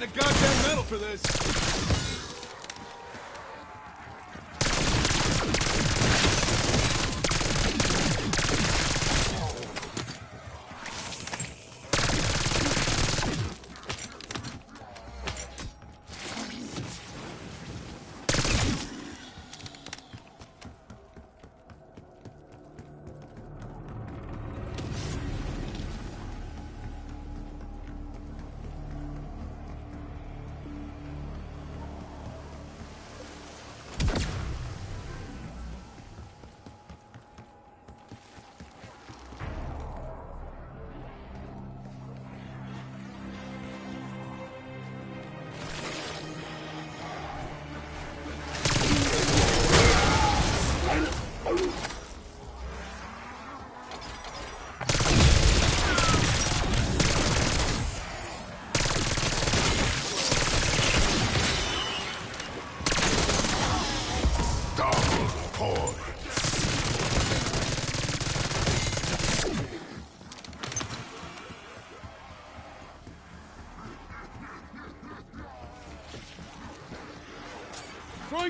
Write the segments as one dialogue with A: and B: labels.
A: getting a goddamn medal for this.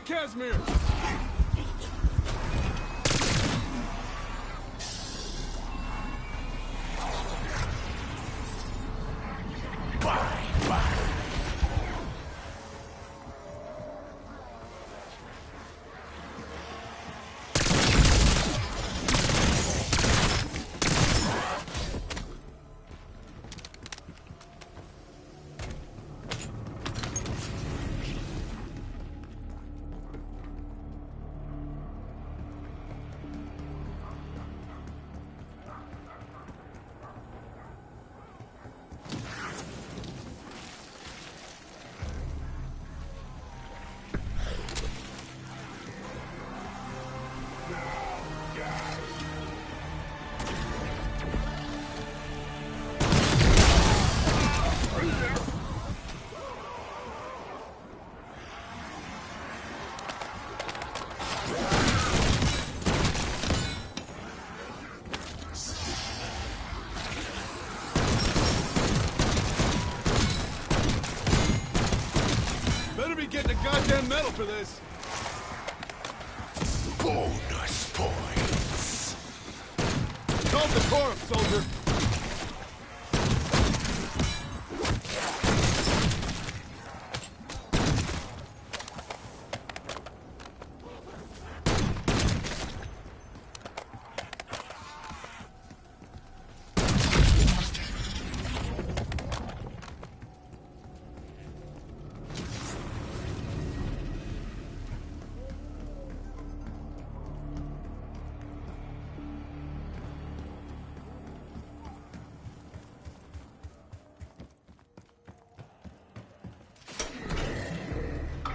A: Casimir! Getting a goddamn medal for this.
B: Bonus points.
A: Call the core, soldier.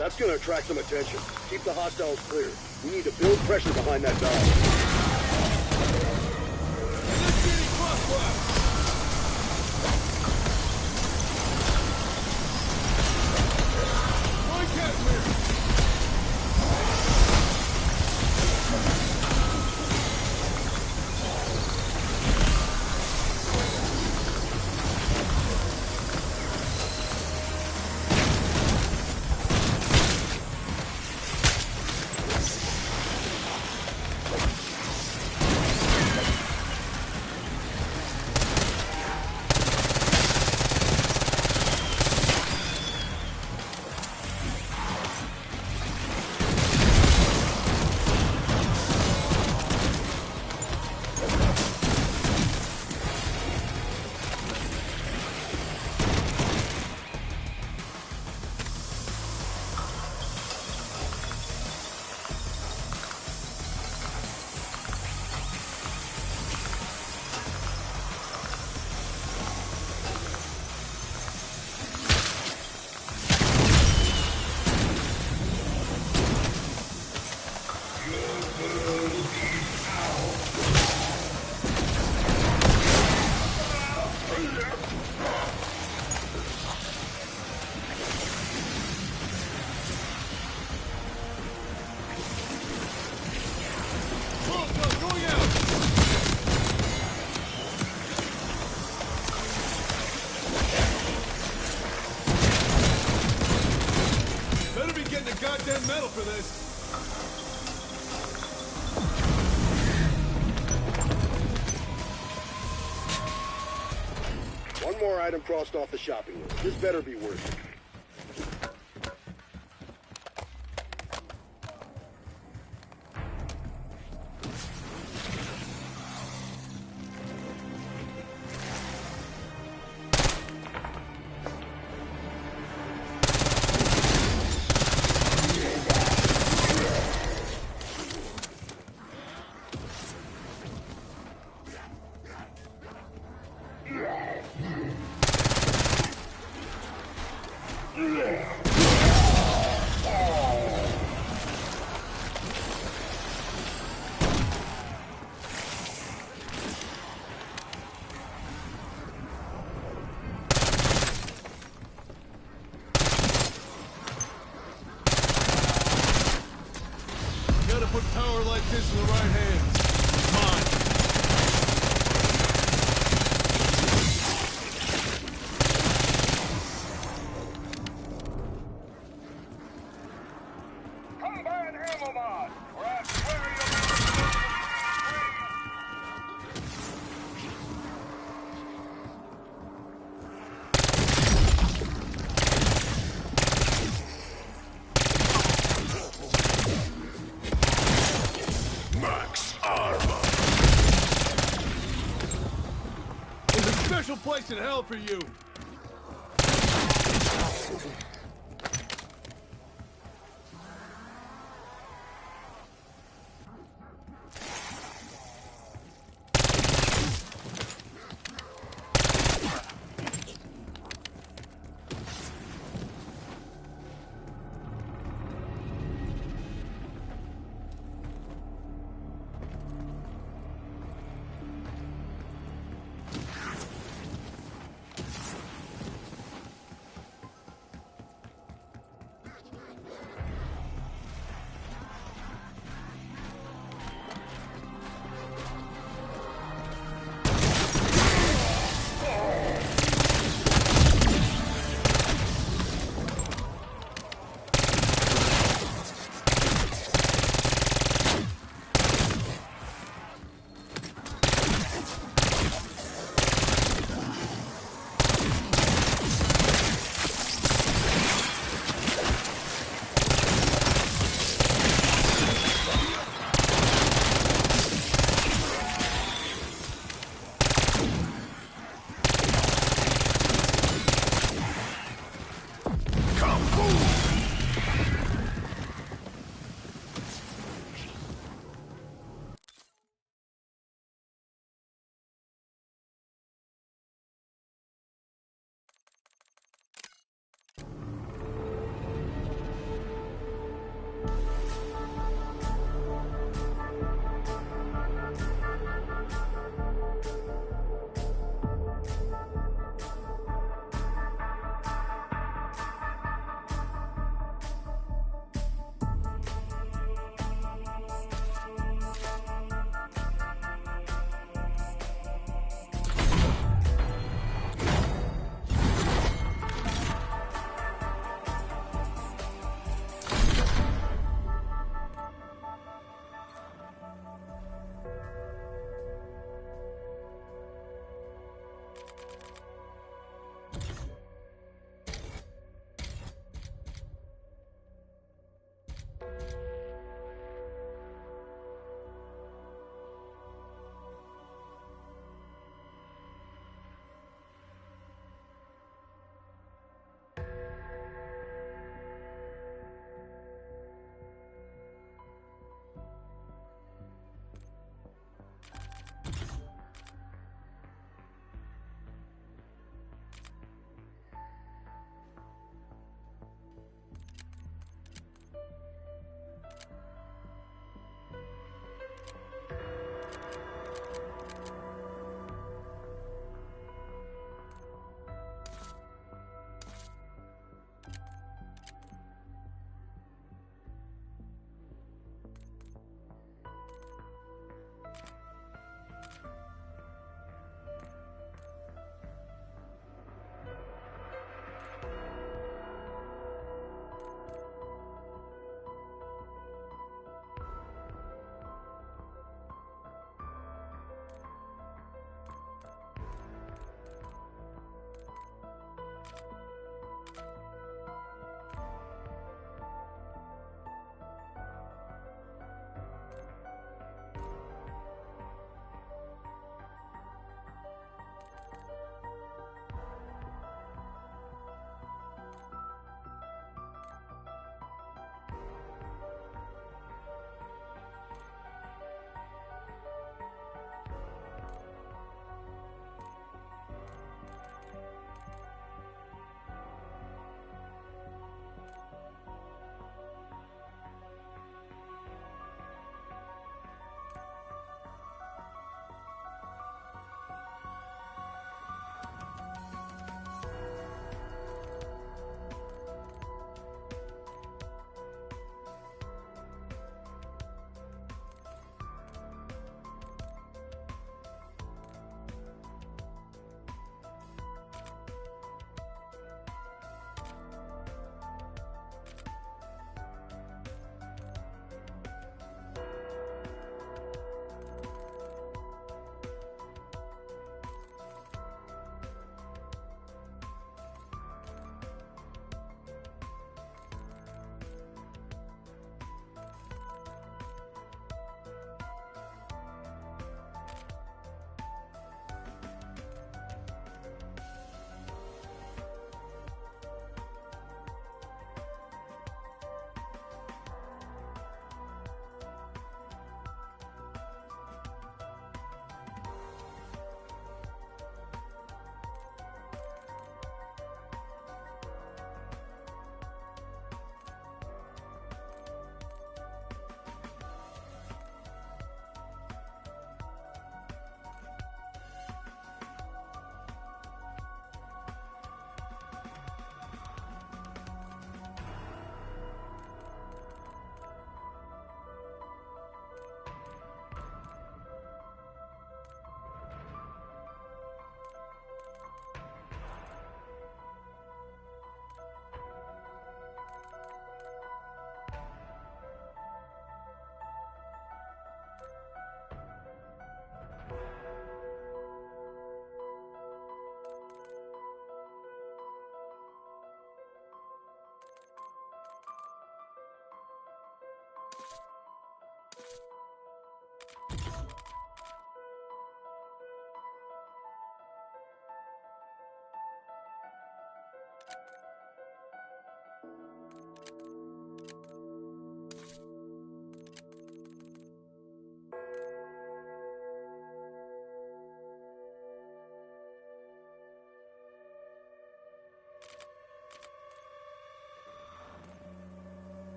C: That's gonna attract some attention. Keep the hostiles clear. We need to build pressure behind that dog.
A: medal for this.
C: One more item crossed off the shopping list. This better be worth it.
A: Gotta put power like this in the right hands. Mine.
D: Come by an ammo mod, or I swear you'll
B: Max armor.
A: There's a special place in hell for you.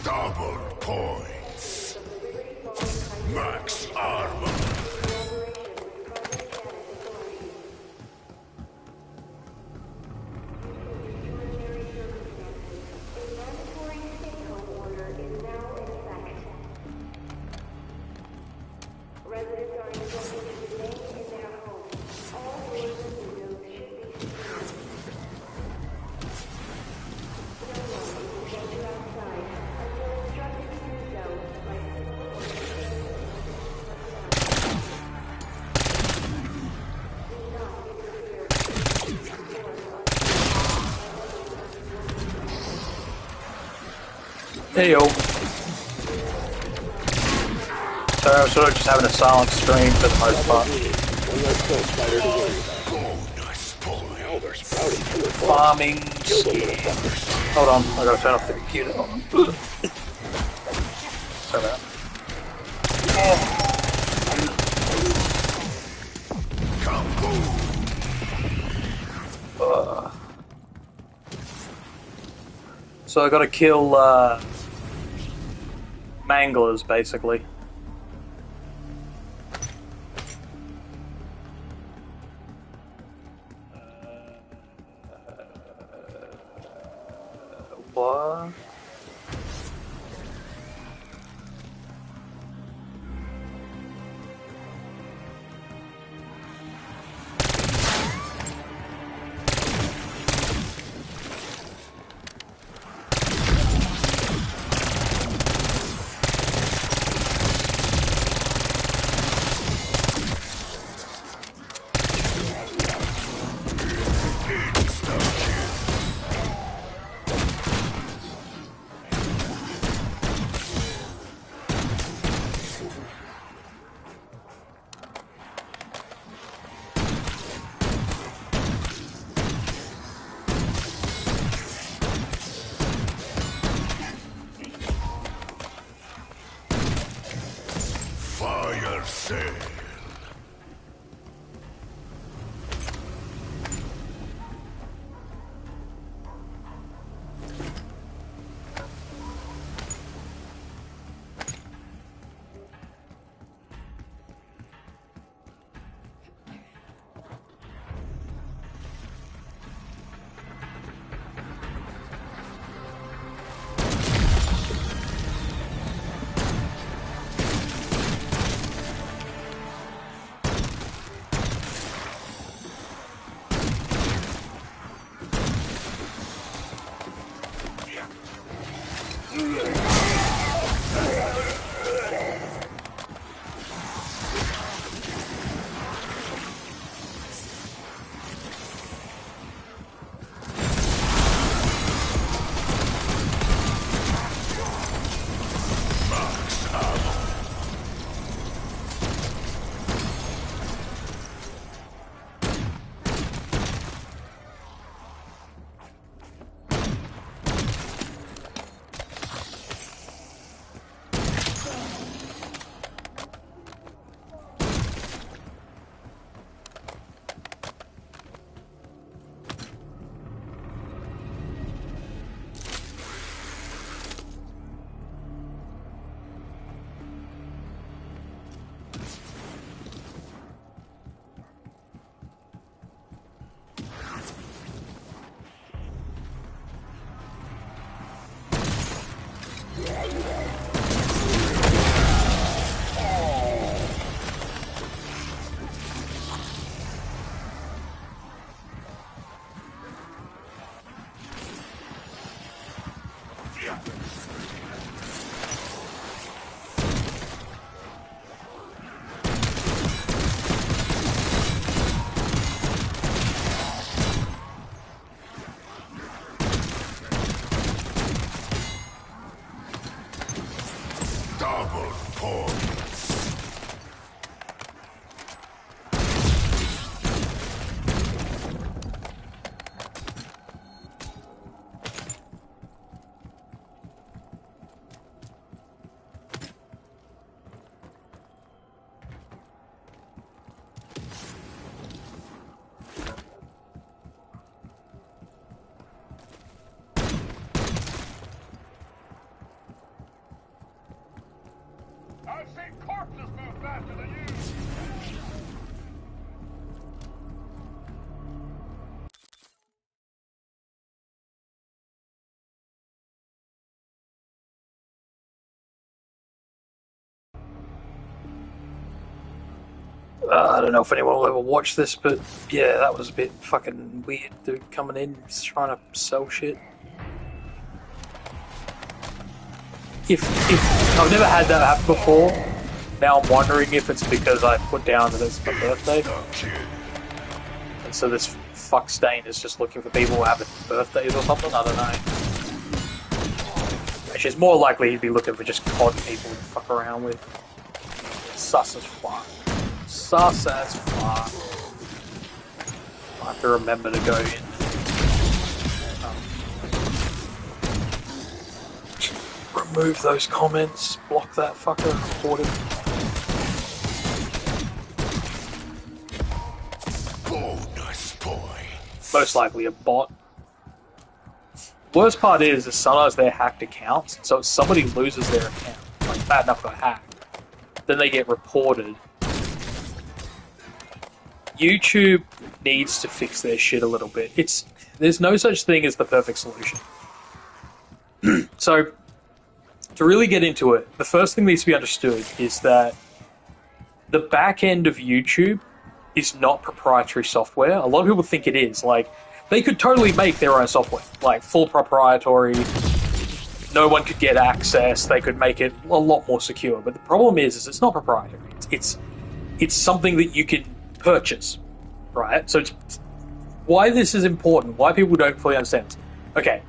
B: Double points. Max armor.
E: Residents are instructed to remain in their homes. All doors and windows should be secured. No one will venture outside until instructed to do so by signal or do not interfere with
F: Hey yo. Sorry, I was sort of just having a silent stream for the most part.
C: One less kill spider to worry
B: Bonus point.
C: about. Now they're sprouting killer frogs.
F: Farming
C: Kill them,
F: scheme.
C: little fuckers.
F: Hold on, I gotta turn off the computer. Hold on. Sorry about that. So I gotta kill manglers basically. What? I don't know if anyone will ever watch this, but yeah, that was a bit fucking weird. Dude coming in, trying to sell shit. If I've never had that happen before, now I'm wondering if it's because I put down that it's my birthday, and so this fuck stain is just looking for people who have birthdays or something. I don't know. Actually, it's more likely he'd be looking for just COD people to fuck around with. Sus as fuck. Sus as fuck. I have to remember to go in. Remove those comments. Block that fucker. Report him.
B: Bonus points.
F: Most likely a bot. Worst part is sometimes they're hacked accounts, so if somebody loses their account, like bad enough got hacked, then they get reported. YouTube needs to fix their shit a little bit. There's no such thing as the perfect solution. So, to really get into it, the first thing that needs to be understood is that the back end of YouTube is not proprietary software. A lot of people think it is. Like, they could totally make their own software, like full proprietary. No one could get access. They could make it a lot more secure. But the problem is it's not proprietary. It's something that you can purchase, right? So why this is important, why people don't fully understand this. Okay.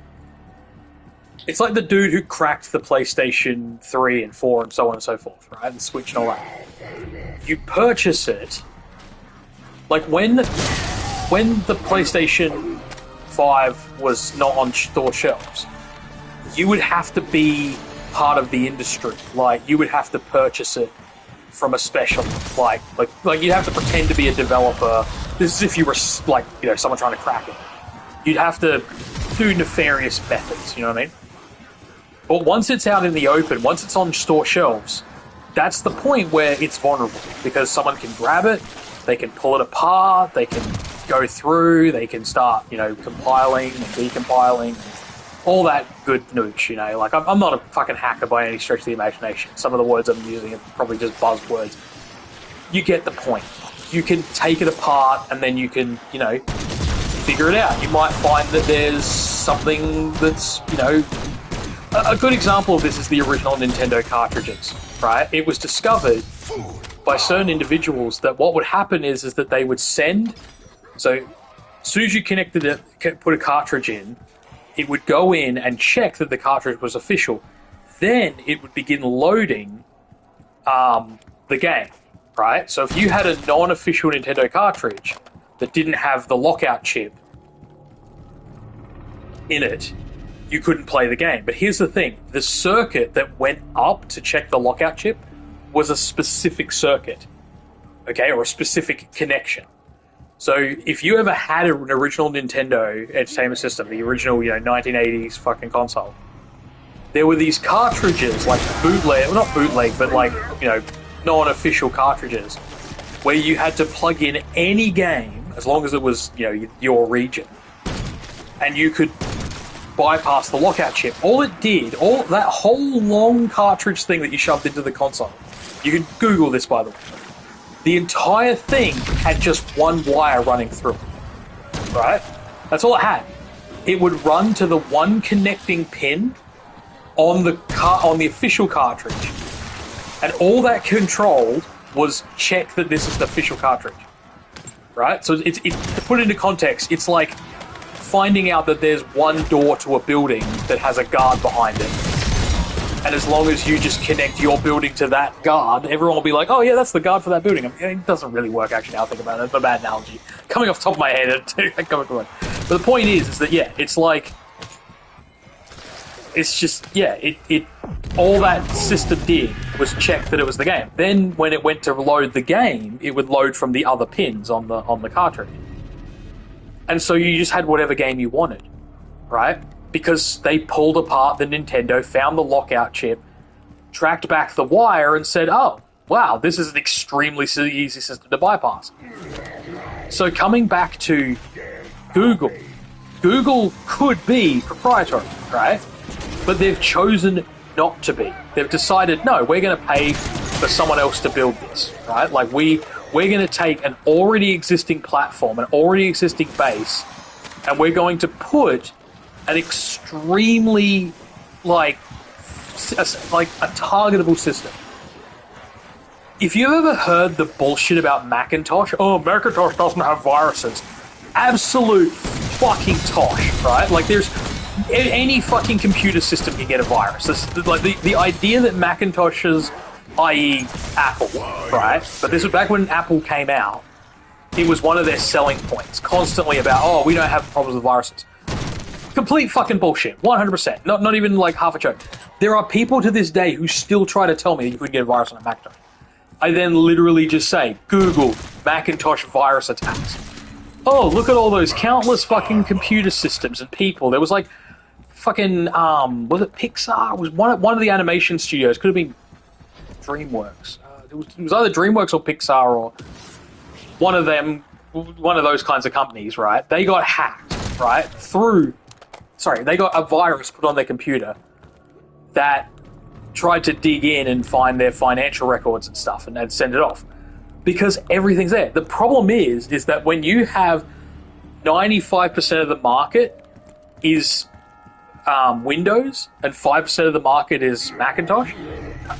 F: It's like the dude who cracked the PlayStation 3 and 4 and so on and so forth, right? And Switch and all that. You purchase it, like when the PlayStation 5 was not on store shelves, you would have to be part of the industry. Like, you would have to purchase it from a specialist. Like you'd have to pretend to be a developer. This is if you were, like, you know, someone trying to crack it. You'd have to do nefarious methods, you know what I mean? But once it's out in the open, once it's on store shelves, that's the point where it's vulnerable, because someone can grab it, they can pull it apart, they can go through, they can start, you know, compiling and decompiling, all that good nooch, you know. Like, I'm not a fucking hacker by any stretch of the imagination. Some of the words I'm using are probably just buzzwords. You get the point. You can take it apart and then you can, you know, figure it out. You might find that there's something that's, you know... A good example of this is the original Nintendo cartridges, right? It was discovered by certain individuals that what would happen is that they would send... So, as soon as you connected it, put a cartridge in, it would go in and check that the cartridge was official. Then it would begin loading the game, right? So if you had a non-official Nintendo cartridge that didn't have the lockout chip in it, you couldn't play the game. But here's the thing. The circuit that went up to check the lockout chip was a specific circuit, okay, or a specific connection. So if you ever had an original Nintendo Entertainment System, the original, you know, 1980s fucking console, there were these cartridges, like bootleg, well, not bootleg, but like, you know, non-official cartridges, where you had to plug in any game, as long as it was, you know, your region, and you could bypass the lockout chip. All it did, all that whole long cartridge thing that you shoved into the console, you can Google this, by the way, the entire thing had just one wire running through it, right? That's all it had. It would run to the one connecting pin on the official cartridge, and all that controlled was check that this is the official cartridge, right? So it's to put it into context, it's like finding out that there's one door to a building that has a guard behind it. And as long as you just connect your building to that guard, everyone will be like, oh yeah, that's the guard for that building. I mean, it doesn't really work, actually, now I think about it. It's a bad analogy. Coming off the top of my head. But the point is that, yeah, it's like... It's just, yeah, it all that system did was check that it was the game. Then when it went to load the game, it would load from the other pins on the cartridge. And so you just had whatever game you wanted, right? Because they pulled apart the Nintendo, found the lockout chip, tracked back the wire, and said, oh, wow, this is an extremely easy system to bypass. So coming back to Google, Google could be proprietary, right? But they've chosen not to be. They've decided, no, we're going to pay for someone else to build this, right? Like, we we're going to take an already existing platform, an already existing base, and we're going to put an extremely, like a targetable system. If you've ever heard the bullshit about Macintosh, oh, Macintosh doesn't have viruses. Absolute fucking tosh, right? Like, there's any fucking computer system can get a virus. Like, the idea that Macintoshes, i.e. Apple, right? But this was back when Apple came out. It was one of their selling points, constantly about, oh, we don't have problems with viruses. Complete fucking bullshit, 100%. Not even like half a joke. There are people to this day who still try to tell me that you could get a virus on a Macintosh. I then literally just say, Google Macintosh virus attacks. Oh, look at all those countless fucking computer systems and people. There was like fucking, was it Pixar? It was one of the animation studios. Could have been DreamWorks. It was either DreamWorks or Pixar or one of them, one of those kinds of companies, right? They got hacked, right? They got a virus put on their computer that tried to dig in and find their financial records and stuff and send it off. Because everything's there. The problem is that when you have 95% of the market is Windows and 5% of the market is Macintosh,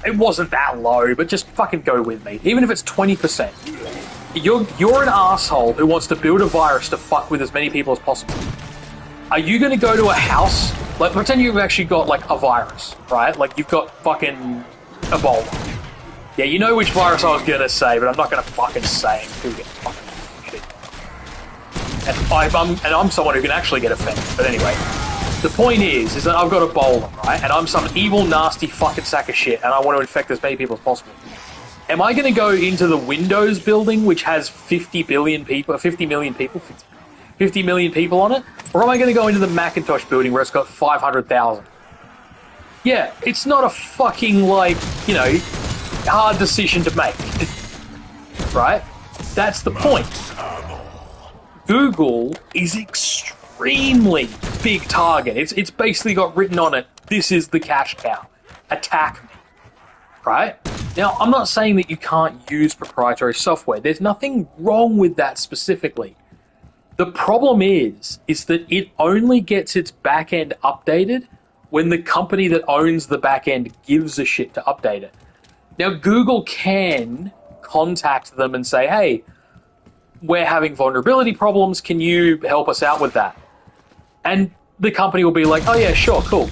F: it wasn't that low, but just fucking go with me. Even if it's 20%, you're an asshole who wants to build a virus to fuck with as many people as possible. Are you going to go to a house? Like, pretend you've actually got, like, a virus, right? Like, you've got fucking Ebola. Yeah, you know which virus I was going to say, but I'm not going to fucking say it. Who gets fucking shit. And I'm someone who can actually get offended. But anyway, the point is that I've got Ebola, right? And I'm some evil, nasty fucking sack of shit, and I want to infect as many people as possible. Am I going to go into the Windows building, which has 50 million people on it? Or am I going to go into the Macintosh building where it's got 500,000? Yeah, it's not a fucking, like, you know, hard decision to make. Right? That's the point. Google is extremely big target. It's basically got written on it, this is the cash cow. Attack me. Right? Now, I'm not saying that you can't use proprietary software. There's nothing wrong with that specifically. The problem is that it only gets its backend updated when the company that owns the backend gives a shit to update it. Now, Google can contact them and say, hey, we're having vulnerability problems, can you help us out with that? And the company will be like, oh yeah, sure, cool.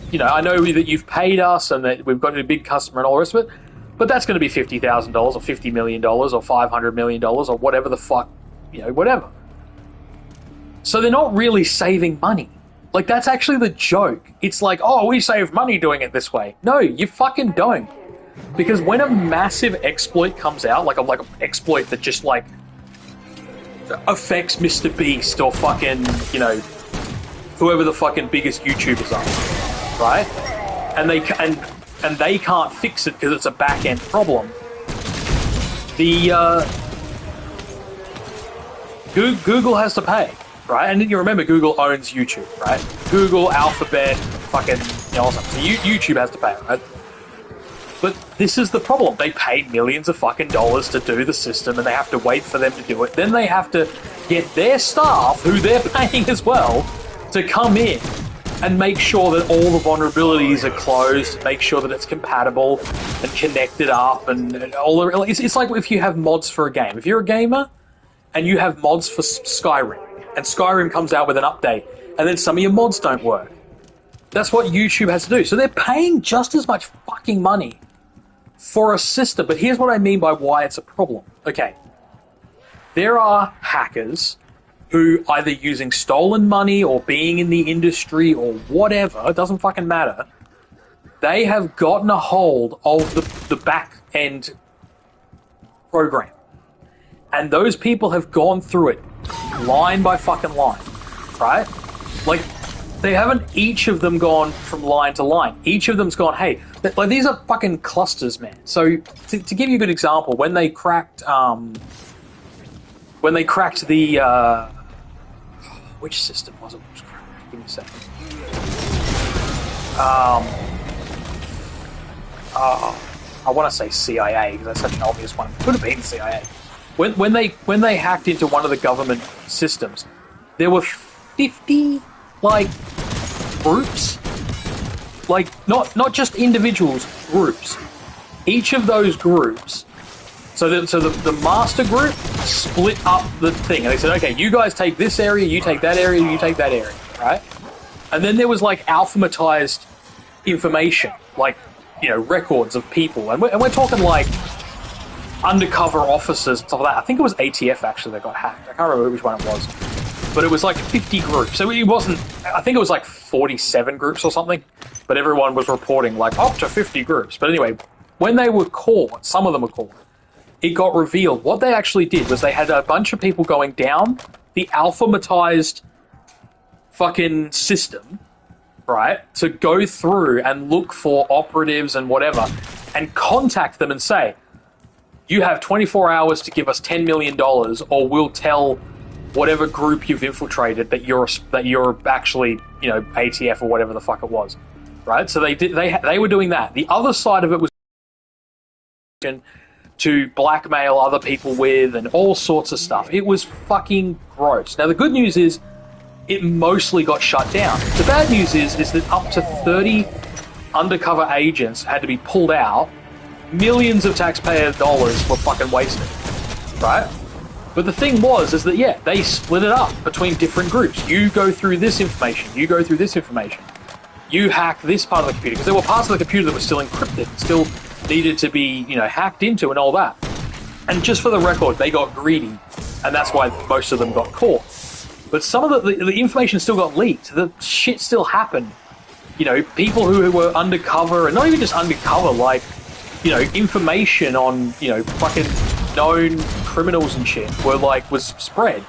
F: You know, I know that you've paid us and that we've got a big customer and all the rest of it, but that's going to be $50,000 or $50 million or $500 million or whatever the fuck, you know, whatever. So they're not really saving money. Like, that's actually the joke. It's like, oh, we save money doing it this way. No, you fucking don't. Because when a massive exploit comes out, like an exploit that just, like, affects Mr. Beast or fucking, you know, whoever the fucking biggest YouTubers are, right? And they can't fix it because it's a back-end problem. Google has to pay. Right, and then you remember Google owns YouTube, right? Google, Alphabet, fucking, you know, so YouTube has to pay, right? But this is the problem. They paid millions of fucking dollars to do the system, and they have to wait for them to do it. Then they have to get their staff, who they're paying as well, to come in and make sure that all the vulnerabilities are closed, make sure that it's compatible and connected up, and all the. It's like if you have mods for a game. If you're a gamer and you have mods for Skyrim, and Skyrim comes out with an update, and then some of your mods don't work. That's what YouTube has to do. So they're paying just as much fucking money for a system. But here's what I mean by why it's a problem. Okay. There are hackers who, either using stolen money or being in the industry or whatever, it doesn't fucking matter, they have gotten a hold of the back-end program. And those people have gone through it line by fucking line, right? Like, they haven't each of them gone from line to line. Each of them's gone, hey, like, these are fucking clusters, man. So, to give you a good example, when they cracked the, which system was it? Give me a second. I want to say CIA because that's such an obvious one. It could have been CIA. When they hacked into one of the government systems, there were 50 like groups, like not just individuals, groups. Each of those groups. So the master group split up the thing, and they said, okay, you guys take this area, you take that area, you take that area, right? And then there was like alphabetized information, like, you know, records of people, and we're talking like undercover officers and stuff like that. I think it was ATF actually that got hacked. I can't remember which one it was, but it was like 50 groups. So it wasn't. I think it was like 47 groups or something, but everyone was reporting like up to 50 groups. But anyway, when they were caught, some of them were caught. It got revealed what they actually did was they had a bunch of people going down the alphabetized fucking system, right, to go through and look for operatives and whatever, and contact them and say, you have 24 hours to give us $10 million, or we'll tell whatever group you've infiltrated that you're actually, you know, ATF or whatever the fuck it was, right? So they were doing that. The other side of it was to blackmail other people with and all sorts of stuff. It was fucking gross. Now the good news is it mostly got shut down. The bad news is that up to 30 undercover agents had to be pulled out. Millions of taxpayer dollars were fucking wasted, right? But the thing is that, yeah, they split it up between different groups. You go through this information, you go through this information. You hack this part of the computer, because there were parts of the computer that were still encrypted, still needed to be, you know, hacked into and all that. And just for the record, they got greedy, and that's why most of them got caught. But some of the information still got leaked. The shit still happened. You know, people who were undercover, and not even just undercover, like, you know, information on, you know, fucking known criminals and shit was spread.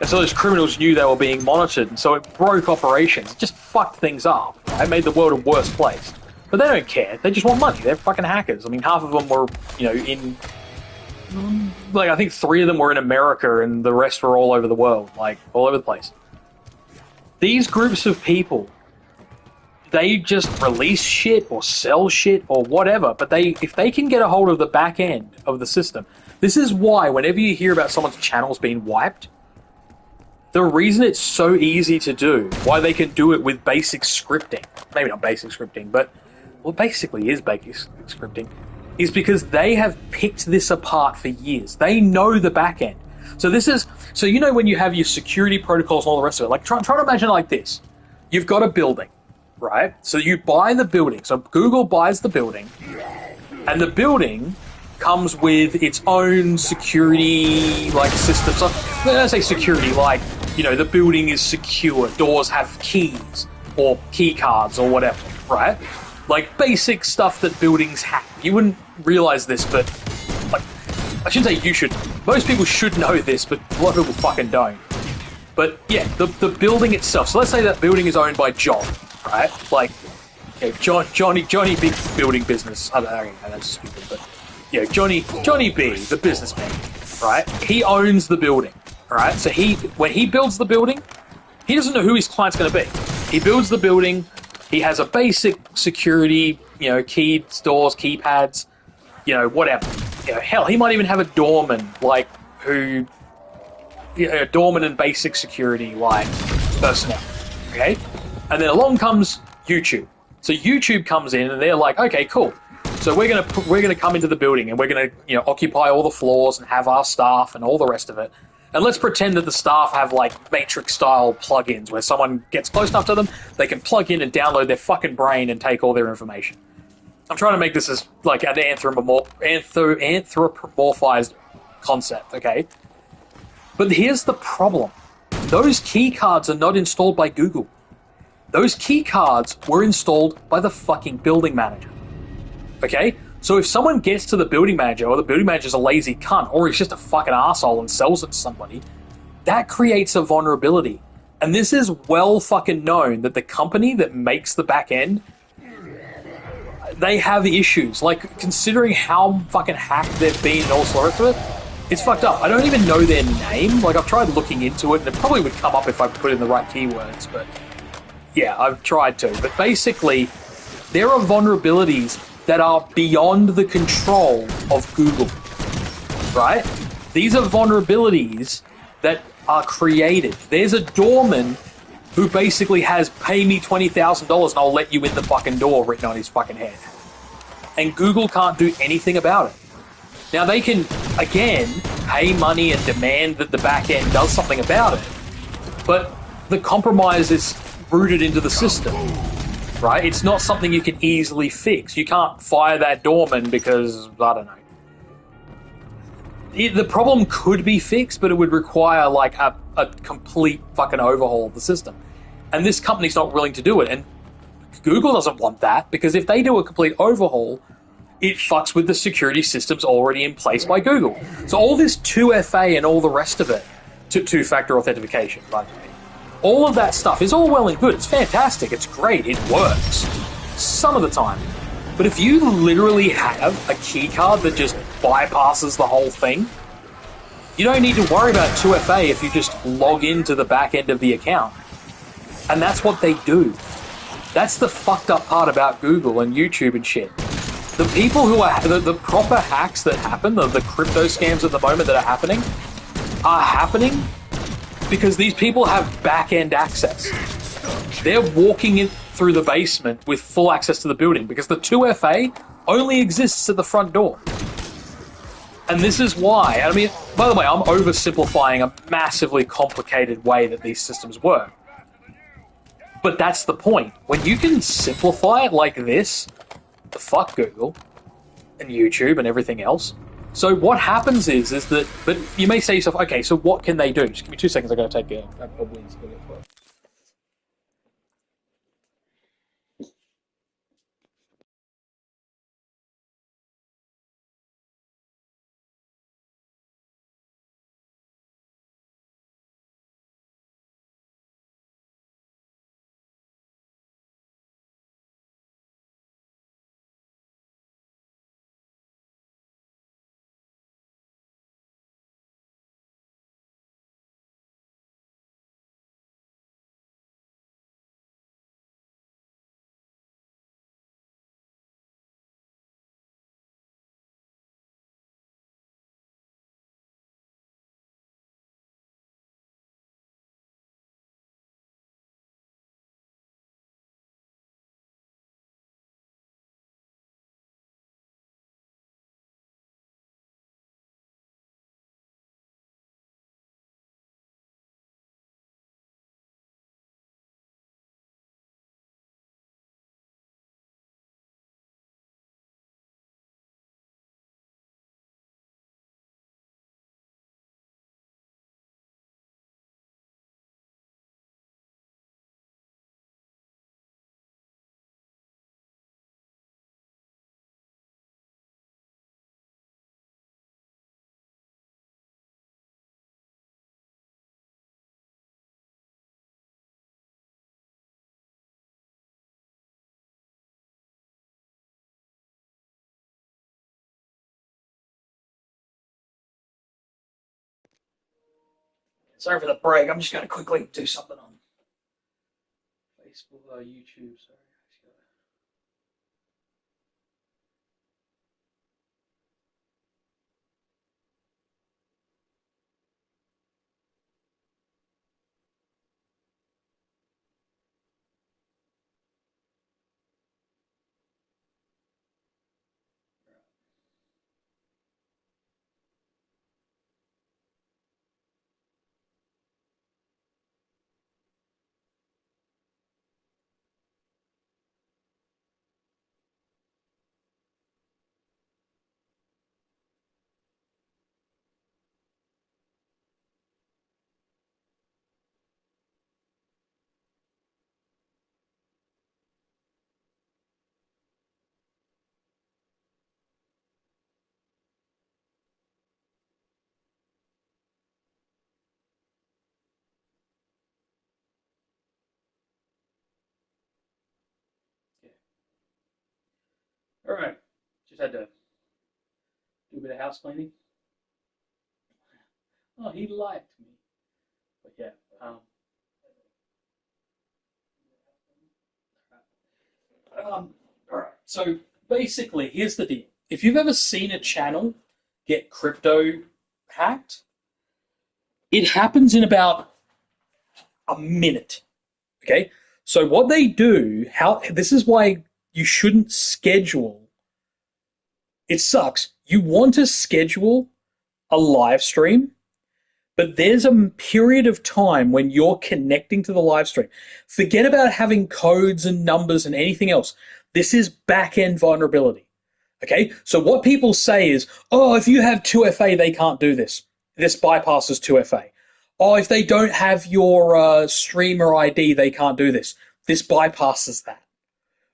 F: And so those criminals knew they were being monitored, and so it broke operations. It just fucked things up. It made the world a worse place. But they don't care. They just want money. They're fucking hackers. I mean, half of them were, you know, in... Like, I think 3 of them were in America, and the rest were all over the world. Like, all over the place. These groups of people, they just release shit or sell shit or whatever, but if they can get a hold of the back end of the system... This is why, whenever you hear about someone's channels being wiped, the reason it's so easy to do, why they can do it with basic scripting, maybe not basic scripting, but well, basically is basic scripting, is because they have picked this apart for years. They know the back end. So you know when you have your security protocols and all the rest of it, like try to imagine it like this. You've got a building, right? So you buy the building. So Google buys the building, and the building comes with its own security, like, system. So when I say security, like, you know, the building is secure, doors have keys, or key cards, or whatever, right? Like, basic stuff that buildings have. You wouldn't realize this, but, like, I shouldn't say you should. Most people should know this, but a lot of people fucking don't. But, yeah, the building itself. So let's say that building is owned by John, right? Like, you know, Johnny Big Building Business. I don't know, that's stupid, but... Yeah, Johnny B, the businessman, right? He owns the building, right? So when he builds the building, he doesn't know who his client's going to be. He builds the building. He has a basic security, you know, key doors, keypads, you know, whatever. You know, hell, he might even have a doorman, like, who, you know, a doorman and basic security, like, personnel, okay? And then along comes YouTube. So YouTube comes in, and they're like, okay, cool. So we're gonna come into the building, and we're gonna, you know, occupy all the floors and have our staff and all the rest of it. And let's pretend that the staff have, like, Matrix-style plugins where someone gets close enough to them, they can plug in and download their fucking brain and take all their information. I'm trying to make this as, like, an anthropomorphized concept, okay? But here's the problem. Those key cards are not installed by Google. Those key cards were installed by the fucking building manager. Okay? So if someone gets to the building manager, or the building manager's a lazy cunt, or he's just a fucking asshole and sells it to somebody, that creates a vulnerability. And this is well fucking known that the company that makes the back end, they have issues. Like, considering how fucking hacked they've been and all sorts of it, it's fucked up. I don't even know their name. Like, I've tried looking into it, and it probably would come up if I put in the right keywords, but yeah, I've tried to. But basically, there are vulnerabilities that are beyond the control of Google, right? These are vulnerabilities that are created. There's a doorman who basically has pay me $20,000 and I'll let you in the fucking door written on his fucking head. And Google can't do anything about it. Now they can, again, pay money and demand that the back end does something about it, but the compromise is rooted into the system, right? It's not something you can easily fix. You can't fire that doorman because, I don't know. The problem could be fixed, but it would require like a complete fucking overhaul of the system. And this company's not willing to do it. And Google doesn't want that, because if they do a complete overhaul, it fucks with the security systems already in place by Google. So all this 2FA and all the rest of it, two-factor authentication, by the way, all of that stuff is all well and good. It's fantastic. It's great. It works some of the time. But if you literally have a key card that just bypasses the whole thing, you don't need to worry about 2FA if you just log into the back end of the account. And that's what they do. That's the fucked up part about Google and YouTube and shit. The people who are the proper hacks that happen, the crypto scams at the moment that are happening because these people have back-end access. They're walking in through the basement with full access to the building because the 2FA only exists at the front door. And this is why, I mean, by the way, I'm oversimplifying a massively complicated way that these systems work. But that's the point. When you can simplify it like this, fuck Google and YouTube and everything else. So what happens is that, but you may say to yourself, okay, so what can they do? Just give me 2 seconds, I gotta take a wheeze. Sorry for the break. I'm just going to quickly do something on Facebook, YouTube. Sorry. All right. Just had to do a bit of house cleaning. Oh, he liked me. But yeah. All right. So Basically, here's the deal. If you've ever seen a channel get crypto hacked, it happens in about a minute. Okay? So what they do, this is why you shouldn't schedule. It sucks. You want to schedule a live stream, but there's a period of time when you're connecting to the live stream. Forget about having codes and numbers and anything else. This is back-end vulnerability. Okay? So what people say is, oh, if you have 2FA, they can't do this. This bypasses 2FA. Oh, if they don't have your streamer ID, they can't do this. This bypasses that.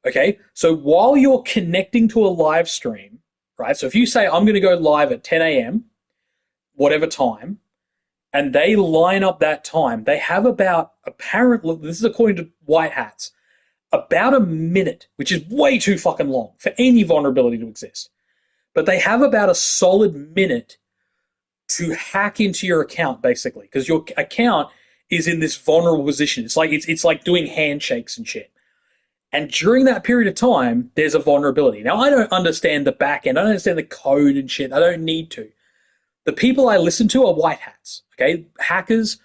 F: Okay? So while you're connecting to a live stream, right? So if you say, I'm going to go live at 10 a.m., whatever time, and they line up that time, they have about, apparently, this is according to White Hats, about a minute, which is way too fucking long for any vulnerability to exist. But they have about a solid minute to hack into your account, basically, because your account is in this vulnerable position. It's like doing handshakes and shit. And during that period of time, there's a vulnerability. Now, I don't understand the back end. I don't understand the code and shit. I don't need to. The people I listen to are white hats, okay? Hackers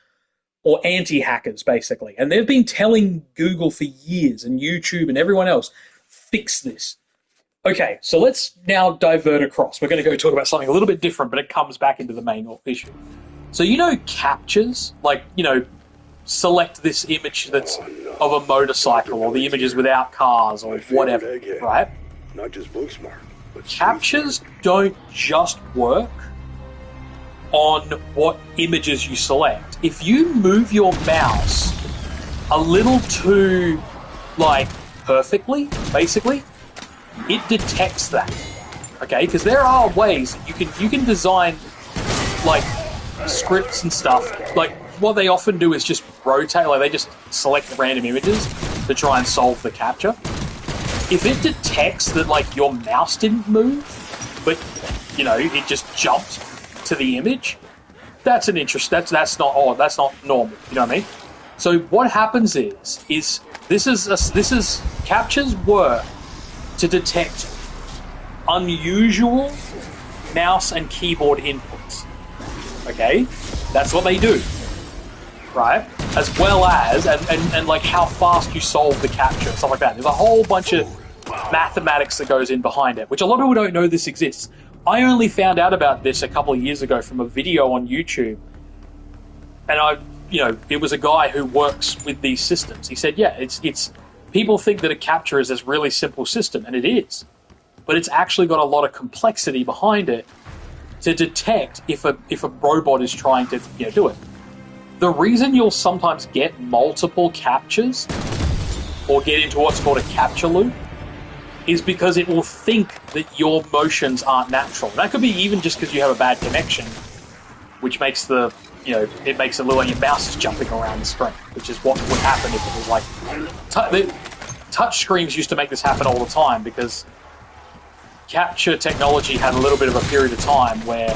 F: or anti-hackers, basically. And they've been telling Google for years and YouTube and everyone else, fix this. Okay, so let's now divert across. We're going to go talk about something a little bit different, but it comes back into the main issue. So you know captures? Like, you know, select this image that's of a motorcycle or the images without cars or whatever, right?
C: Not just book smart, but
F: captures don't just work on what images you select. If you move your mouse a little too, like, perfectly, basically, it detects that. Okay, because there are ways that you can design like scripts and stuff. Like what they often do is just rotate, like they just select random images to try and solve the capture. If it detects that like your mouse didn't move, but you know it just jumped to the image, that's an interest. That's not normal. You know what I mean? So what happens is this is captures work to detect unusual mouse and keyboard inputs. Okay? That's what they do. Right? As well as, and like how fast you solve the capture, stuff like that. There's a whole bunch of mathematics that goes in behind it, which a lot of people don't know this exists. I only found out about this a couple of years ago from a video on YouTube. And it was a guy who works with these systems. He said, yeah, it's people think that a capture is this really simple system, and it is. But it's actually got a lot of complexity behind it to detect if a robot is trying to do it. The reason you'll sometimes get multiple captures or get into what's called a capture loop is because it will think that your motions aren't natural. And that could be even just because you have a bad connection, which makes it makes it look like your mouse is jumping around the screen, which is what would happen if it was like... Touch screens used to make this happen all the time because capture technology had a little bit of a period of time where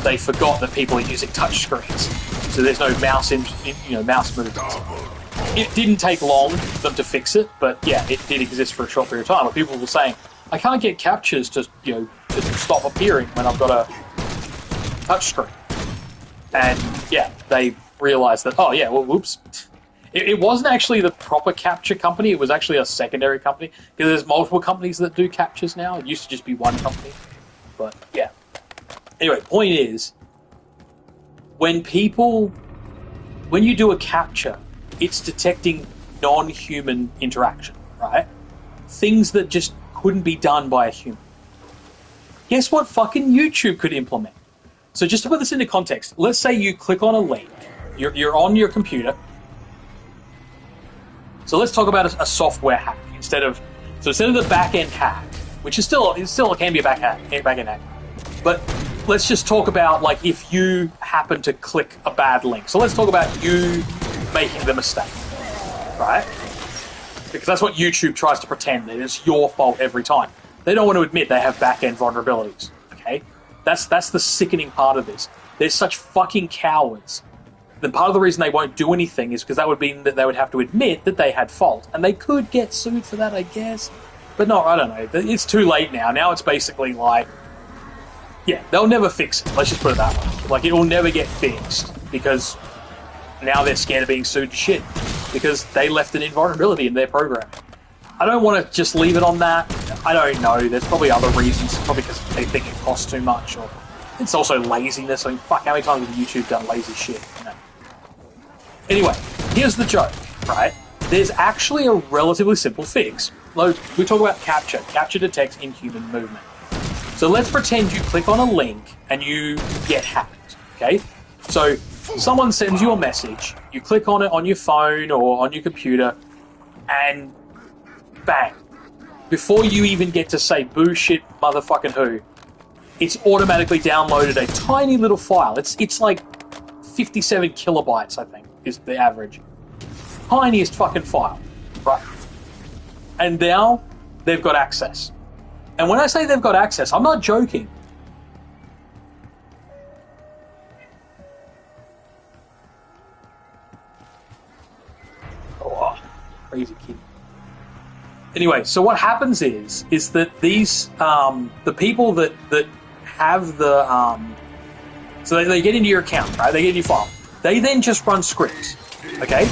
F: they forgot that people are using touch screens, so there's no mouse mouse movements. It didn't take long for them to fix it, but yeah, it did exist for a short period of time. Where people were saying, "I can't get captures to stop appearing when I've got a touch screen," and yeah, they realized that. Oh yeah, well, whoops. It wasn't actually the proper capture company. It was actually a secondary company because there's multiple companies that do captures now. It used to just be one company, but yeah. Anyway, point is, when you do a capture, it's detecting non-human interaction, right? Things that just couldn't be done by a human. Guess what fucking YouTube could implement? So just to put this into context, let's say you click on a link. You're on your computer. So let's talk about a software hack instead of the back-end hack, which is still can be a back-end hack. But let's just talk about like if you happen to click a bad link. So let's talk about you making the mistake, right? Because that's what YouTube tries to pretend, that it's your fault every time. They don't want to admit they have back-end vulnerabilities. Okay, that's the sickening part of this. They're such fucking cowards. Then part of the reason they won't do anything is because that would mean that they would have to admit that they had fault, and they could get sued for that, I guess. But no, I don't know. It's too late now. Now it's basically like, yeah, they'll never fix it. Let's just put it that way. Like, it will never get fixed because now they're scared of being sued to shit because they left an invulnerability in their program. I don't want to just leave it on that. I don't know. There's probably other reasons. Probably because they think it costs too much, or it's also laziness. I mean, fuck, how many times have YouTube done lazy shit? You know? Anyway, here's the joke, right? There's actually a relatively simple fix. Like, we talk about capture. Capture detects inhuman movement. So let's pretend you click on a link and you get hacked, okay? So someone sends you a message, you click on it on your phone or on your computer, and bang. Before you even get to say boo shit motherfucking who, it's automatically downloaded a tiny little file. It's like 57 kilobytes, I think, is the average. Tiniest fucking file, right? And now they've got access. And when I say they've got access, I'm not joking. Oh, crazy kid. Anyway, so what happens is that these the people that have the so they get into your account, right? They get in your file. They then just run scripts, okay?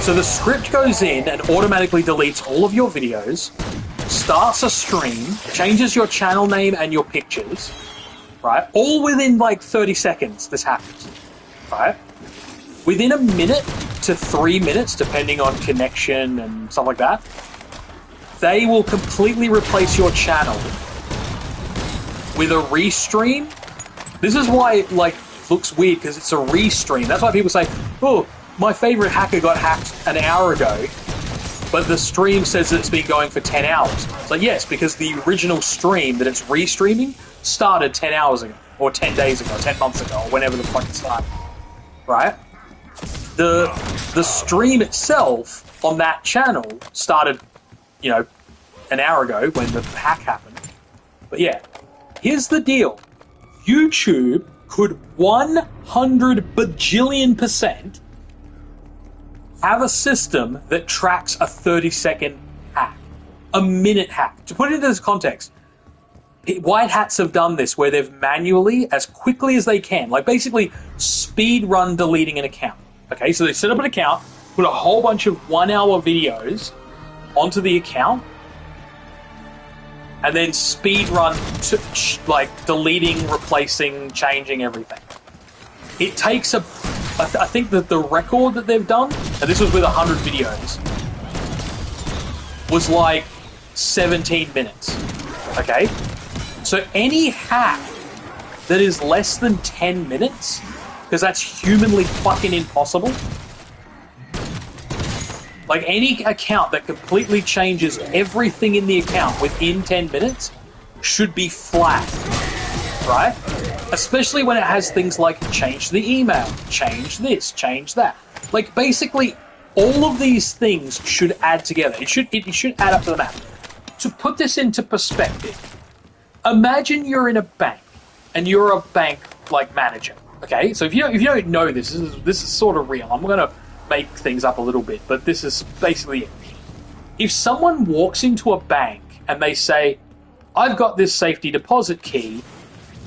F: So the script goes in and automatically deletes all of your videos, starts a stream, changes your channel name and your pictures, right? All within like 30 seconds this happens, right? Within a minute to 3 minutes, depending on connection and stuff like that, they will completely replace your channel with a restream. This is why it like looks weird, because it's a restream. That's why people say, oh, my favorite hacker got hacked an hour ago, but the stream says that it's been going for 10 hours. So yes, because the original stream that it's restreaming started 10 hours ago, or 10 days ago, 10 months ago, or whenever the fuck it started, right? The stream itself on that channel started, you know, an hour ago when the hack happened. But yeah, here's the deal. YouTube could 100 bajillion% have a system that tracks a 30-second hack, a minute hack. To put it into this context, white hats have done this where they've manually, as quickly as they can, like basically speed run deleting an account. Okay, so they set up an account, put a whole bunch of 1-hour videos onto the account, and then speed run to, like deleting, replacing, changing everything. It takes I think that the record that they've done, and this was with 100 videos, was like 17 minutes. Okay? So any hack that is less than 10 minutes, because that's humanly fucking impossible, like any account that completely changes everything in the account within 10 minutes should be flagged, right? Especially when it has things like change the email, change this, change that. Like basically all of these things should add together. It should add up to the map. To put this into perspective, imagine you're in a bank and you're a bank like manager. Okay, so if you don't know this is sort of real. I'm gonna make things up a little bit, but this is basically it. If someone walks into a bank and they say, I've got this safety deposit key,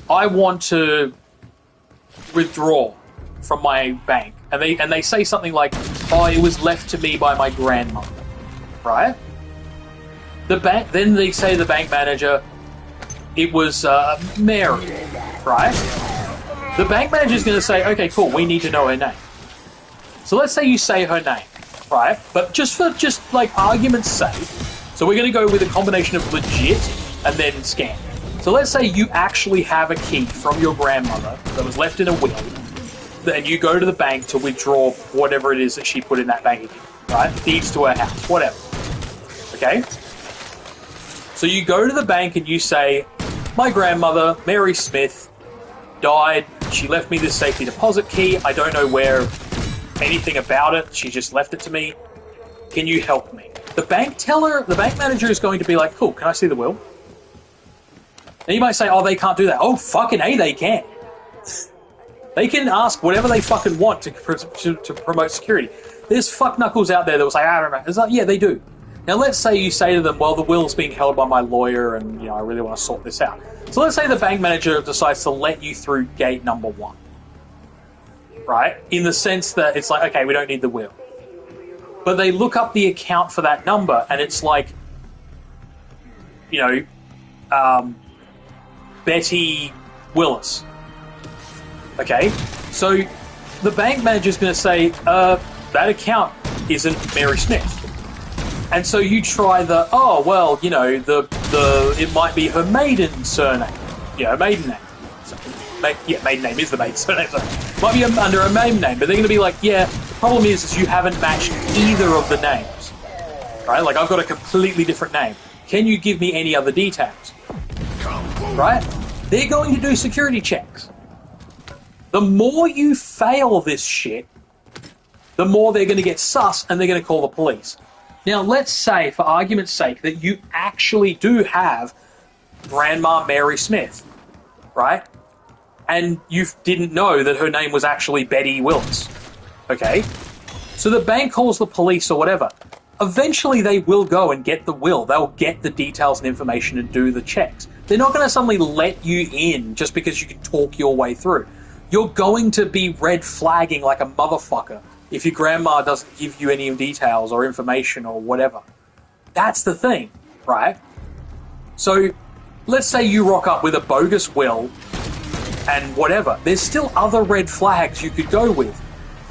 F: I want to withdraw from my bank, and they say something like, oh, it was left to me by my grandmother, right? Then they say to the bank manager, it was Mary, right? The bank manager is going to say, okay, cool, we need to know her name. So let's say you say her name, right? But just like argument's sake, so we're going to go with a combination of legit and then scam. So let's say you actually have a key from your grandmother that was left in a will, and you go to the bank to withdraw whatever it is that she put in that bank account, right? Deeds to her house, whatever. Okay? So you go to the bank and you say, my grandmother, Mary Smith, died. She left me this safety deposit key. I don't know anything about it. She just left it to me. Can you help me? The bank manager is going to be like, cool, can I see the will? And you might say, oh, they can't do that. Oh, fucking A, they can. They can ask whatever they fucking want to promote security. There's fuck knuckles out there that will say, I don't know. It's like, yeah, they do. Now, let's say you say to them, well, the will's being held by my lawyer and, I really want to sort this out. So let's say the bank manager decides to let you through gate number 1. Right? In the sense that it's like, okay, we don't need the will. But they look up the account for that number and it's like, Betty Willis. Okay? So the bank manager's going to say, that account isn't Mary Smith. And so you try it might be her maiden surname. Maiden name. So, maiden name is the maiden surname. So might be under a maiden name, but they're going to be like, the problem is you haven't matched either of the names. Right? Like, I've got a completely different name. Can you give me any other details? Right? They're going to do security checks. The more you fail this shit, the more they're going to get sus and they're going to call the police. Now, let's say, for argument's sake, that you actually do have Grandma Mary Smith, right? And you didn't know that her name was actually Betty Willis, okay? So the bank calls the police or whatever. Eventually, they will go and get the will. They'll get the details and information and do the checks. They're not going to suddenly let you in just because you can talk your way through. You're going to be red flagging like a motherfucker if your grandma doesn't give you any details or information or whatever. That's the thing, right? So, let's say you rock up with a bogus will and whatever. There's still other red flags you could go with.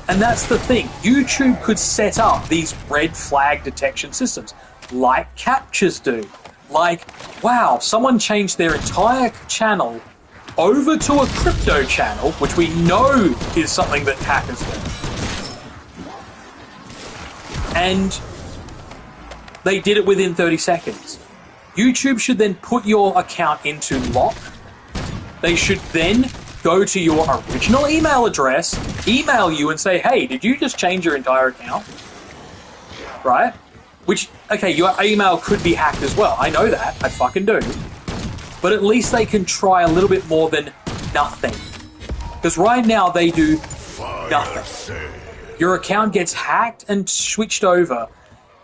F: And that's the thing. YouTube could set up these red flag detection systems, like captchas do. Like, wow, someone changed their entire channel over to a crypto channel, which we know is something that hackers do. And they did it within 30 seconds. YouTube should then put your account into lock. They should then go to your original email address, email you and say, hey, did you just change your entire account? Right? Which, okay, your email could be hacked as well. I know that. I fucking do. But at least they can try a little bit more than nothing. Because right now they do nothing. Your account gets hacked and switched over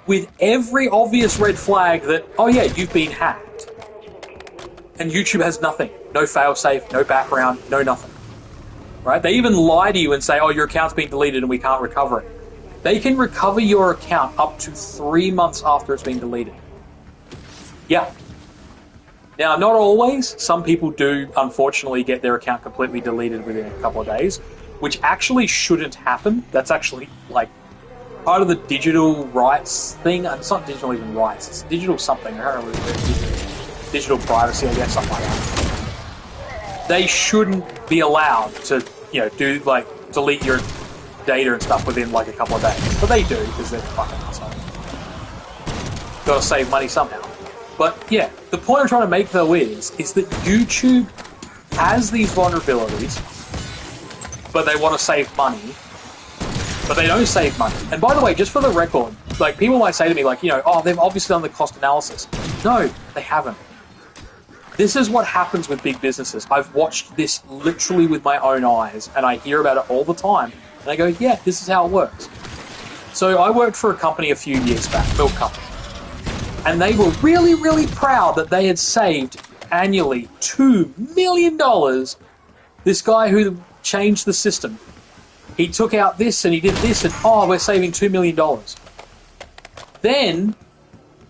F: with every obvious red flag that, oh yeah, you've been hacked. And YouTube has nothing. No failsafe, no background, no nothing. Right? They even lie to you and say, oh, your account's been deleted and we can't recover it. They can recover your account up to 3 months after it's been deleted. Yeah. Now, not always. Some people do, unfortunately, get their account completely deleted within a couple of days, which actually shouldn't happen. That's actually, like, part of the digital rights thing. It's not digital even rights. It's digital something. I don't remember what it is. Digital privacy, I guess, something like that. They shouldn't be allowed to, do, like, delete your data and stuff within, like, a couple of days. But they do, because they're fucking assholes. Gotta save money somehow. But, yeah, the point I'm trying to make, though, is that YouTube has these vulnerabilities, but they want to save money, but they don't save money. And by the way, just for the record, like, people might say to me, like, oh, they've obviously done the cost analysis. No, they haven't. This is what happens with big businesses. I've watched this literally with my own eyes, and I hear about it all the time, and I go, yeah, this is how it works. So I worked for a company a few years back, milk company. And they were really, really proud that they had saved annually $2 million. This guy who changed the system, he took out this and he did this and, oh, we're saving $2 million. Then,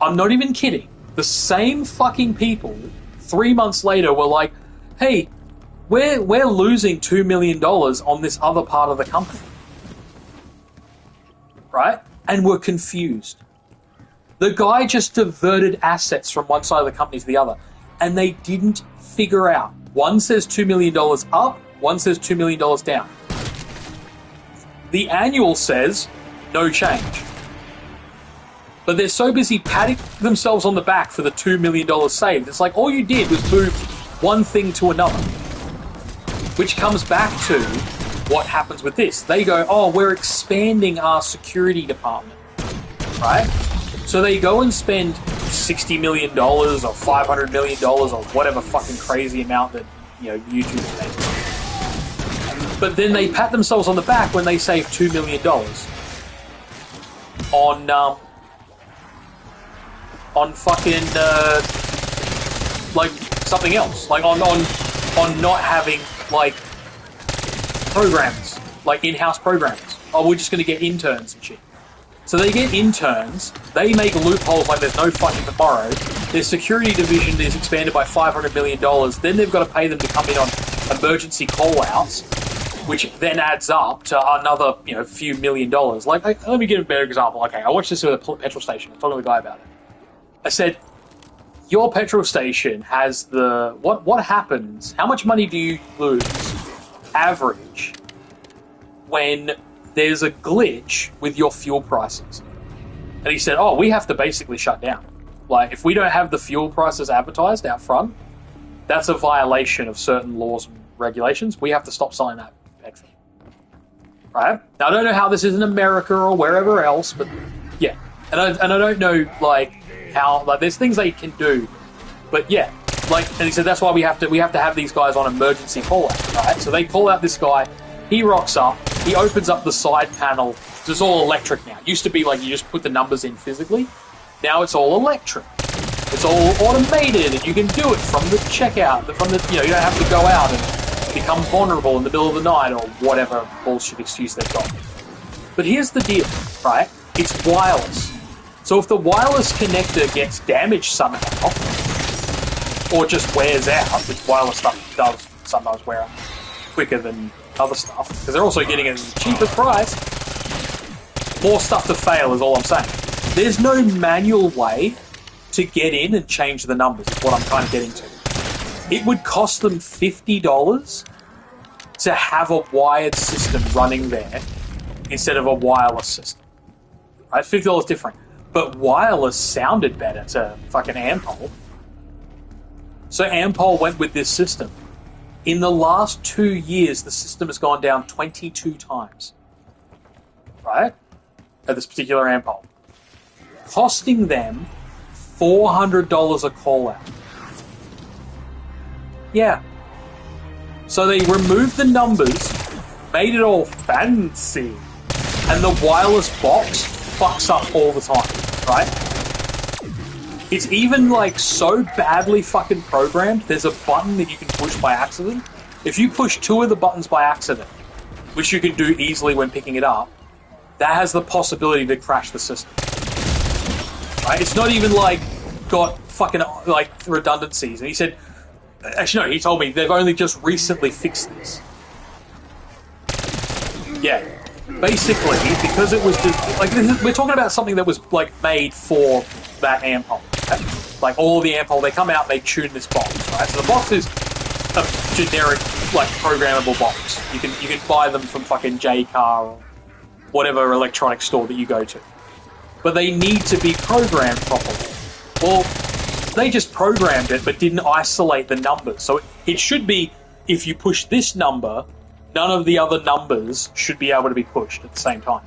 F: I'm not even kidding, the same fucking people 3 months later were like, hey, we're losing $2 million on this other part of the company. Right? And we're confused. The guy just diverted assets from one side of the company to the other, and they didn't figure out. One says $2 million up, one says $2 million down. The annual says no change. But they're so busy patting themselves on the back for the $2 million saved. It's like all you did was move one thing to another. Which comes back to what happens with this. They go, oh, we're expanding our security department. Right? So they go and spend $60 million or $500 million or whatever fucking crazy amount that, YouTube spends. But then they pat themselves on the back when they save $2 million on on fucking like something else, like on not having like programs, like in-house programs. Oh, we're just going to get interns and shit. So they get interns, they make loopholes like there's no fucking tomorrow. Their security division is expanded by $500 million. Then they've got to pay them to come in on emergency call-outs, which then adds up to another, few $1 million. Like, let me give a better example. Okay, I watched this at a petrol station. I was talking to the guy about it. I said, your petrol station has the... What happens? How much money do you lose, average, when there's a glitch with your fuel prices? And he said, oh, we have to basically shut down. Like, if we don't have the fuel prices advertised out front, that's a violation of certain laws and regulations. We have to stop selling that petrol. Right? Now, I don't know how this is in America or wherever else, but yeah. And I don't know, like, how, like, there's things they can do, but yeah. Like, and he said that's why we have to have these guys on emergency call-out, right? So they call out this guy, he rocks up, he opens up the side panel. It's all electric now. It used to be like you just put the numbers in physically. Now it's all electric. It's all automated, and you can do it from the checkout. From the you don't have to go out and become vulnerable in the middle of the night or whatever bullshit excuse they've got. But here's the deal, right? It's wireless. So if the wireless connector gets damaged somehow, or just wears out, which wireless stuff does sometimes wear out quicker than other stuff, because they're also getting it at a cheaper price, more stuff to fail is all I'm saying. There's no manual way to get in and change the numbers, is what I'm kind of getting to. It would cost them $50 to have a wired system running there instead of a wireless system. Right? $50 different. But wireless sounded better to fucking Ampol. So Ampol went with this system. In the last 2 years, the system has gone down 22 times. Right? At this particular Ampol. Costing them $400 a call out. Yeah. So they removed the numbers, made it all fancy, and the wireless box fucks up all the time, right? It's even like so badly fucking programmed, there's a button that you can push by accident. If you push 2 of the buttons by accident, which you can do easily when picking it up, that has the possibility to crash the system. Right? It's not even like got fucking like redundancies. And he said, actually no, he told me they've only just recently fixed this. Yeah. Basically, because it was just, like, we're talking about something that was like made for that Ampol. Okay? Like all of the Ampol, they come out, they tune this box, right? So the box is a generic, like, programmable box. You can buy them from fucking J-Car or whatever electronic store that you go to. But they need to be programmed properly. Well, they just programmed it but didn't isolate the numbers. So it should be, if you push this number, none of the other numbers should be able to be pushed at the same time.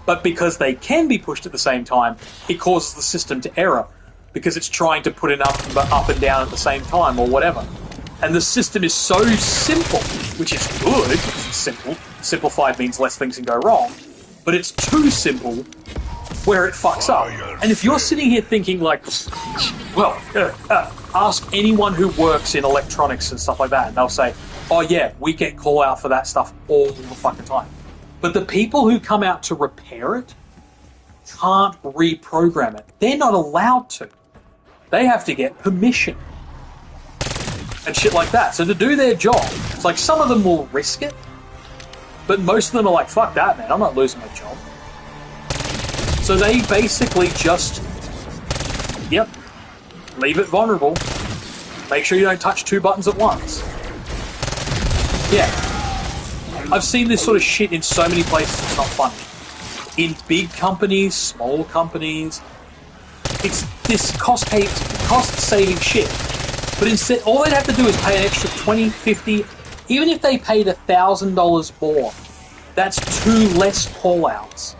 F: But because they can be pushed at the same time, it causes the system to error because it's trying to put a number up and down at the same time or whatever. And the system is so simple, which is good because it's simple. Simplified means less things can go wrong. But it's too simple where it fucks up. And if you're sitting here thinking like, well, ask anyone who works in electronics and stuff like that, and they'll say, oh yeah, we get call out for that stuff all the fucking time. But the people who come out to repair it can't reprogram it. They're not allowed to. They have to get permission. And shit like that. So to do their job, it's like some of them will risk it, but most of them are like, fuck that, man, I'm not losing my job. So they basically just, yep, leave it vulnerable. Make sure you don't touch 2 buttons at once. Yeah. I've seen this sort of shit in so many places, it's not funny. In big companies, small companies, it's this cost-saving shit. But instead, all they'd have to do is pay an extra $20, $50, even if they paid $1,000 more, that's 2 less call-outs.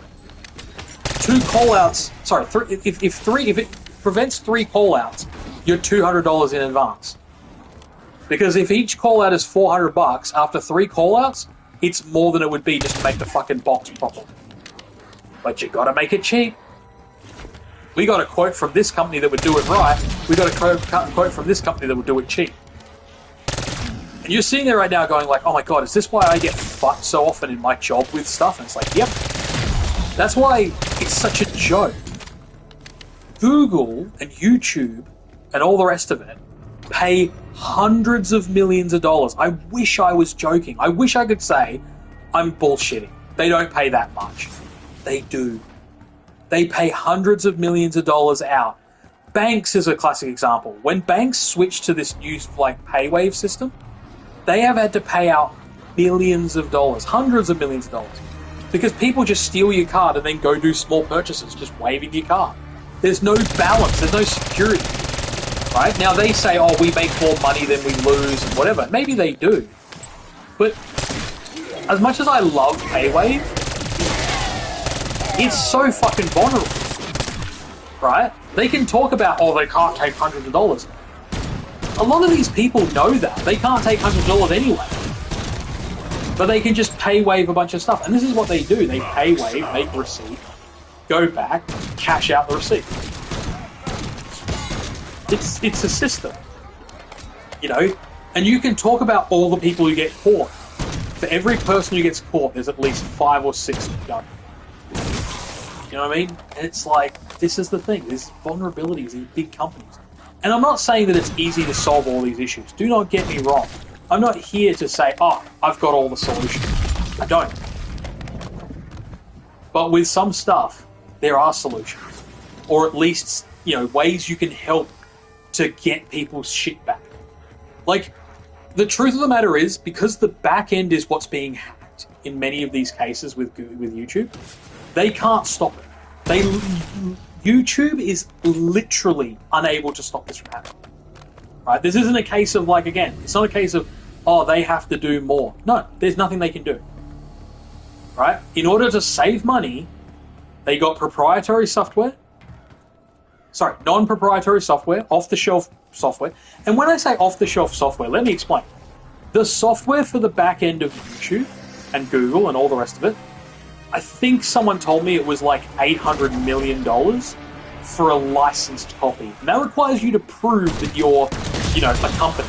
F: 2 call-outs, sorry, if it prevents 3 call-outs, you're $200 in advance. Because if each call-out is $400, after 3 call-outs, it's more than it would be just to make the fucking box properly. But you gotta make it cheap. We got a quote from this company that would do it right. We got a quote from this company that would do it cheap. And you're sitting there right now going like, oh my god, is this why I get fucked so often in my job with stuff? And it's like, yep. That's why it's such a joke. Google and YouTube and all the rest of it pay hundreds of millions of dollars. I wish I was joking. I wish I could say I'm bullshitting. They don't pay that much. They do. They pay hundreds of millions of dollars out. Banks is a classic example. When banks switch to this new like PayWave system, they have had to pay out billions of dollars, hundreds of millions of dollars, because people just steal your card and then go do small purchases, just waving your card. There's no balance. There's no security. Right? Now they say, oh, we make more money than we lose and whatever. Maybe they do. But as much as I love PayWave, it's so fucking vulnerable. Right? They can talk about, oh, they can't take hundreds of dollars. A lot of these people know that. They can't take hundreds of dollars anyway. But they can just PayWave a bunch of stuff. And this is what they do. They PayWave, make a receipt, go back, cash out the receipt. It's a system, you know, and you can talk about all the people who get caught. For every person who gets caught, there's at least 5 or 6 that don't. You know what I mean? And it's like, this is the thing. There's vulnerabilities in big companies. And I'm not saying that it's easy to solve all these issues. Do not get me wrong. I'm not here to say, oh, I've got all the solutions. I don't. But with some stuff, there are solutions. Or at least, you know, ways you can help to get people's shit back. Like, the truth of the matter is, because the back end is what's being hacked in many of these cases with YouTube, they can't stop it. YouTube is literally unable to stop this from happening. Right? This isn't a case of, like, again, it's not a case of, oh, they have to do more. No, there's nothing they can do. Right? In order to save money, they got proprietary software. Sorry, non-proprietary software, off-the-shelf software. And when I say off-the-shelf software, let me explain. The software for the back end of YouTube and Google and all the rest of it, I think someone told me it was like $800 million for a licensed copy. And that requires you to prove that you're, you know, a company.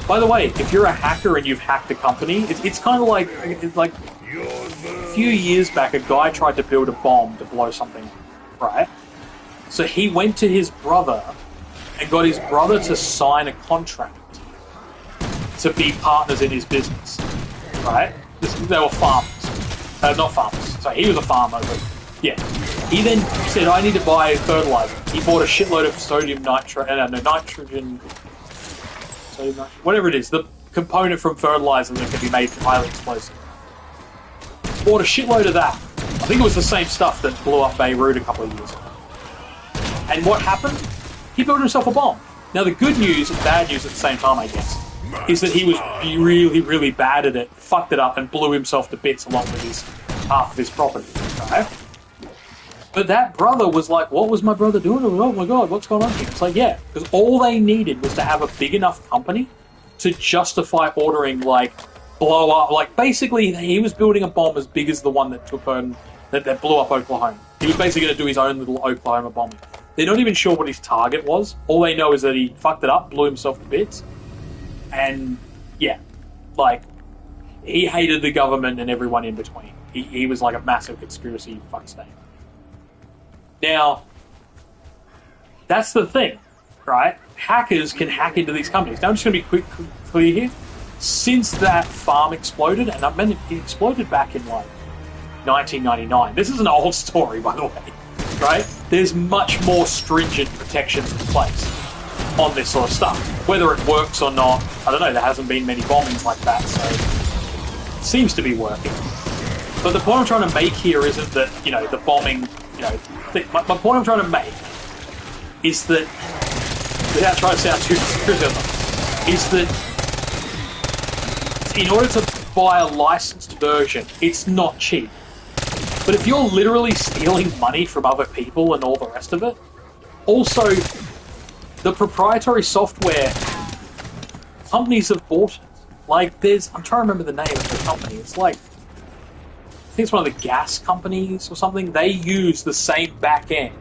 F: By the way, if you're a hacker and you've hacked a company, it's kind of like a few years back, a guy tried to build a bomb to blow something, right? So he went to his brother and got his brother to sign a contract to be partners in his business, right? They were farmers. Not farmers. So he was a farmer, but yeah. He then said, I need to buy fertilizer. He bought a shitload of nitrogen, whatever it is, the component from fertilizer that can be made highly explosive. Bought a shitload of that. I think it was the same stuff that blew up Beirut a couple of years ago. And what happened? He built himself a bomb. Now, the good news and bad news at the same time, I guess, is that he was really, really bad at it, fucked it up, and blew himself to bits along with his half of his property. Right? But that brother was like, what was my brother doing? Oh my god, what's going on here? It's like, yeah, because all they needed was to have a big enough company to justify ordering, like, blow up. Like, basically, he was building a bomb as big as the one that that blew up Oklahoma. He was basically going to do his own little Oklahoma bombing. They're not even sure what his target was. All they know is that he fucked it up, blew himself to bits, and yeah, like, he hated the government and everyone in between. He was like a massive conspiracy fuckstain. Now, that's the thing, right? Hackers can hack into these companies. Now, I'm just going to be clear here. Since that farm exploded, and I mean, it exploded back in like 1999. This is an old story, by the way, right? There's much more stringent protections in place on this sort of stuff. Whether it works or not, I don't know. There hasn't been many bombings like that, so it seems to be working. But the point I'm trying to make here isn't that, you know, the bombing, you know, my point I'm trying to make is that, without trying to sound too conspiracy, is that in order to buy a licensed version, it's not cheap. But if you're literally stealing money from other people and all the rest of it, also, the proprietary software, companies have bought it. Like, I'm trying to remember the name of the company. It's like, I think it's one of the gas companies or something. They use the same back end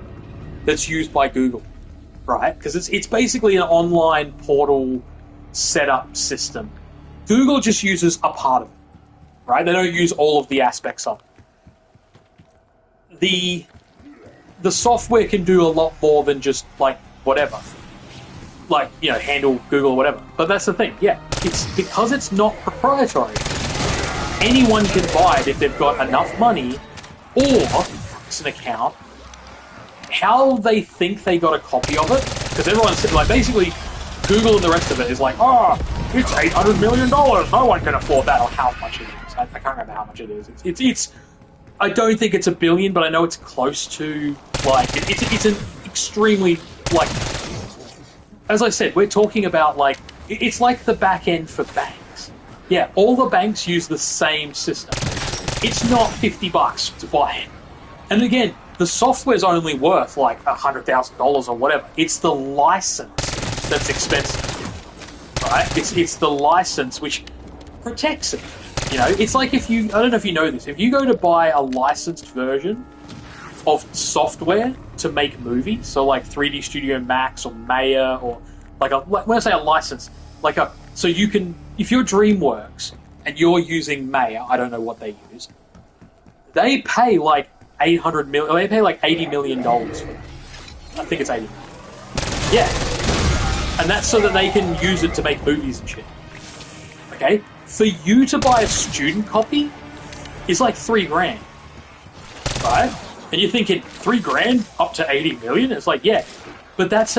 F: that's used by Google, right? Because it's basically an online portal setup system. Google just uses a part of it, right? They don't use all of the aspects of it. The software can do a lot more than just, like, whatever. Like, you know, handle Google or whatever. But that's the thing, yeah. It's because it's not proprietary. Anyone can buy it if they've got enough money, or it's an account. How they think they got a copy of it, because everyone's like, basically, Google and the rest of it is like, oh, it's $800 million. No one can afford that, or how much it is. I can't remember how much it is. It's I don't think it's $1 billion, but I know it's close to, like, it's an extremely, like, as I said, we're talking about, like, it's like the back end for banks. Yeah, all the banks use the same system. It's not $50 to buy it. And again, the software's only worth, like, $100,000 or whatever. It's the license that's expensive, right? It's the license which protects it. You know, it's like if you, I don't know if you know this, if you go to buy a licensed version of software to make movies, so like 3D Studio Max or Maya, or like when I say a license, like so you can, if you're DreamWorks and you're using Maya, I don't know what they use, they pay like $800 million, they pay like $80 million for it. I think it's 80. Yeah. And that's so that they can use it to make movies and shit. Okay? For you to buy a student copy is like $3,000, right? And you're thinking $3,000 up to 80 million? It's like, yeah, but that's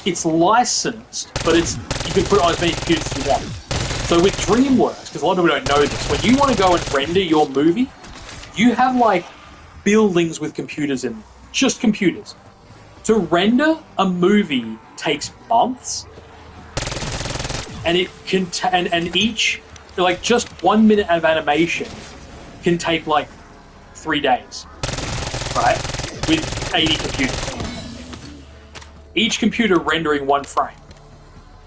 F: it's licensed, but you can put it on as many computers as you want. So with DreamWorks, because a lot of people don't know this, when you want to go and render your movie, you have like buildings with computers in them, just computers. To render a movie takes months. And it can, and each, like, just 1 minute of animation can take, like, 3 days, right? With 80 computers. Each computer rendering one frame.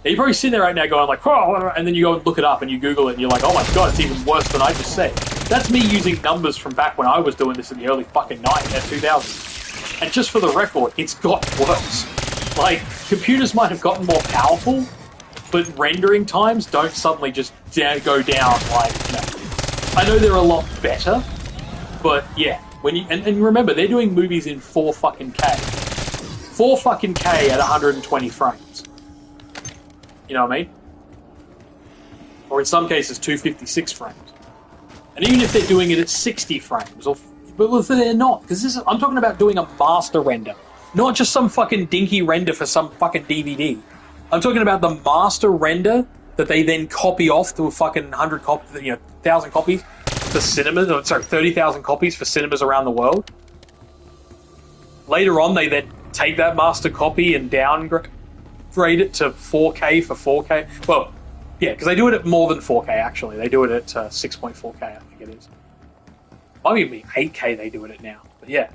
F: Now, you're probably sitting there right now going, like, oh, and then you go and look it up and you Google it and you're like, oh my god, it's even worse than I just said. That's me using numbers from back when I was doing this in the early fucking 2000s. And just for the record, it's got worse. Like, computers might have gotten more powerful, but rendering times don't suddenly just go down, like, you know. I know they're a lot better, but yeah, when you and remember, they're doing movies in 4 fucking K. 4 fucking K at 120 frames. You know what I mean? Or in some cases, 256 frames. And even if they're doing it at 60 frames, but if they're not, because I'm talking about doing a master render, not just some fucking dinky render for some fucking DVD. I'm talking about the master render that they then copy off to a fucking 100 copies, 1,000 copies for cinemas, or sorry, 30,000 copies for cinemas around the world. Later on, they then take that master copy and downgrade it to 4K for 4K. Well, yeah, because they do it at more than 4K, actually. They do it at 6.4K, I think it is. Might even be 8K they do it at now, but yeah.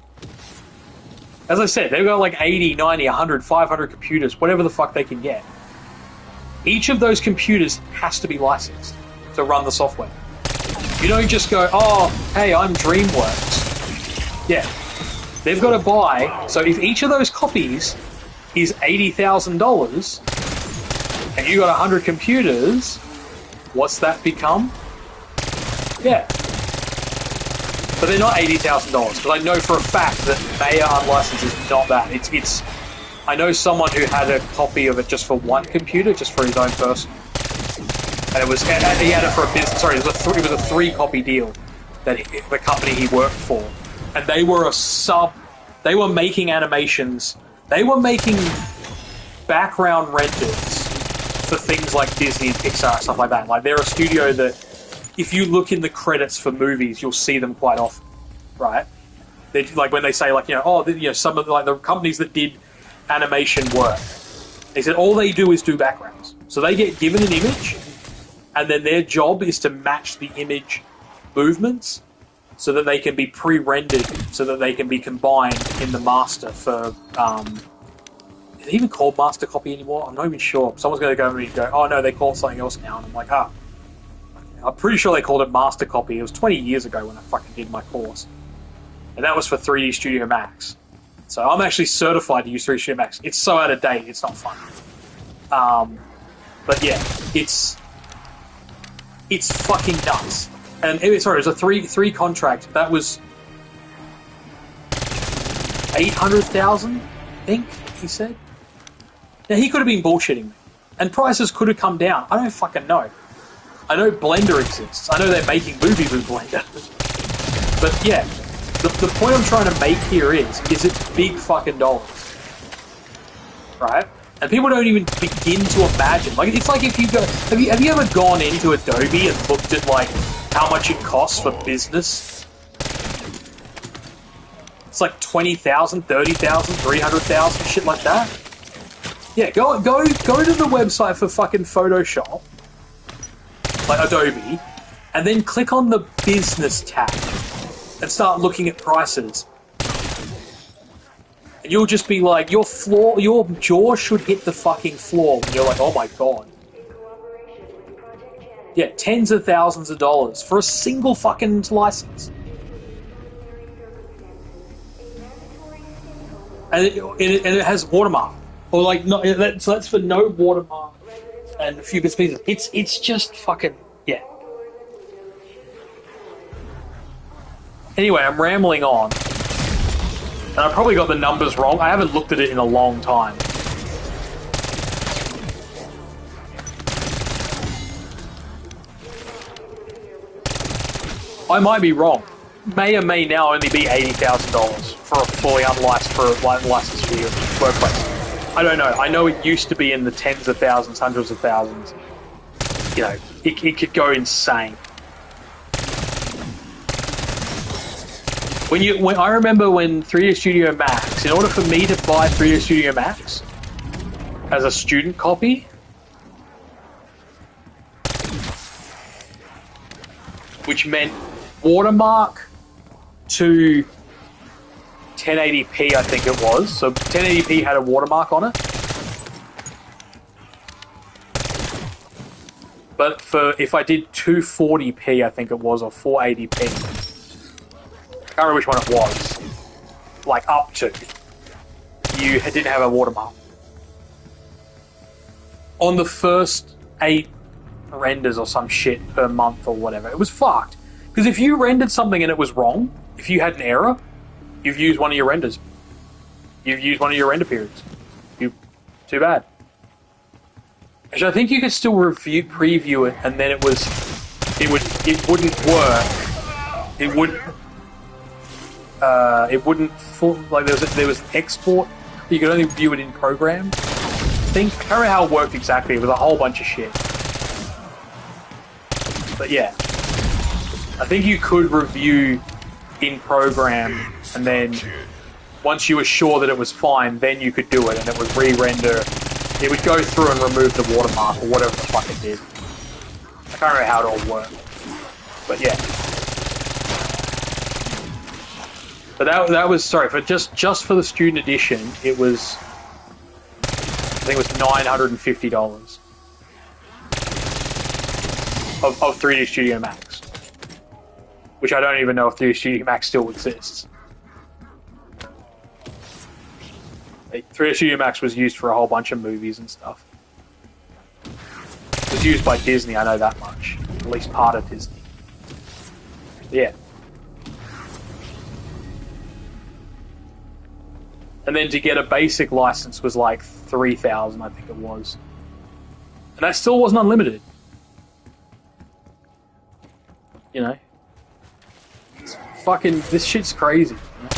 F: As I said, they've got like 80, 90, 100, 500 computers, whatever the fuck they can get. Each of those computers has to be licensed to run the software. You don't just go, oh, hey, I'm DreamWorks. Yeah. They've got to buy, so if each of those copies is $80,000, and you got 100 computers, what's that become? Yeah. But they're not $80,000, because I know for a fact that Maya Unlicensed is not that. It's. I know someone who had a copy of it just for one computer, just for his own person, and he had it for a business. Sorry, it was a 3-copy deal that the company he worked for, and they were They were making animations. They were making background renders for things like Disney and Pixar and stuff like that. Like, they're a studio that, if you look in the credits for movies, you'll see them quite often, right? They, like, when they say, like, some of the companies that did animation work, they said all they do is do backgrounds. So they get given an image, and then their job is to match the image movements so that they can be pre-rendered, so that they can be combined in the master for, is it even called master copy anymore? I'm not even sure. Someone's going to go over and go, oh no, they call it something else now. And I'm like, I'm pretty sure they called it master copy. It was 20 years ago when I fucking did my course. And that was for 3D Studio Max. So I'm actually certified to use 3D Studio Max. It's so out of date, it's not fun. But yeah, it's fucking nuts. And sorry, it was a three contract. That was 800,000, I think he said. Now he could have been bullshitting me, and prices could have come down. I don't fucking know. I know Blender exists. I know they're making movies with Blender. But yeah, the point I'm trying to make here is it's big fucking dollars, right? And people don't even begin to imagine. Like, it's like if you go, have you ever gone into Adobe and looked at like how much it costs for business? It's like 20,000, 30,000, 300,000, shit like that. Yeah, go to the website for fucking Photoshop, like Adobe, and then click on the business tab and start looking at prices. And you'll just be like, your jaw should hit the fucking floor when you're like, oh my god. Yeah, tens of thousands of dollars for a single fucking license. And it has watermark. Or like, no, so that's for no watermark and a few bits and pieces. It's just fucking, yeah. Anyway, I'm rambling on. And I probably got the numbers wrong. I haven't looked at it in a long time. I might be wrong. May or may now only be $80,000 for a fully licensed video workplace. I don't know. I know it used to be in the tens of thousands, hundreds of thousands. You know, it could go insane. When I remember when 3D Studio Max, in order for me to buy 3D Studio Max as a student copy, which meant watermark to 1080p, I think it was. So 1080p had a watermark on it. But if I did 240p, I think it was, or 480p. I can't remember which one it was. Like up to. You didn't have a watermark. On the first 8 renders or some shit per month or whatever, it was fucked. Because if you rendered something and it was wrong, if you had an error, you've used one of your renders. You've used one of your render periods. Too bad. Actually, I think you could still preview it, and then it wouldn't work. It wouldn't like there was export. You could only view it in program. I can't remember how it worked exactly. It was a whole bunch of shit. But yeah, I think you could review in program, and then once you were sure that it was fine, then you could do it, and it would re-render. It would go through and remove the watermark or whatever the fuck it did. I can't remember how it all worked. But yeah. But that was, sorry, for just for the student edition, it was, I think it was $950 of 3D Studio Max, which I don't even know if 3D Studio Max still exists. 3D Studio Max was used for a whole bunch of movies and stuff. It was used by Disney, I know that much. At least part of Disney. Yeah. And then to get a basic license was like $3,000, I think it was. And that still wasn't unlimited. You know? It's fucking, this shit's crazy. You know?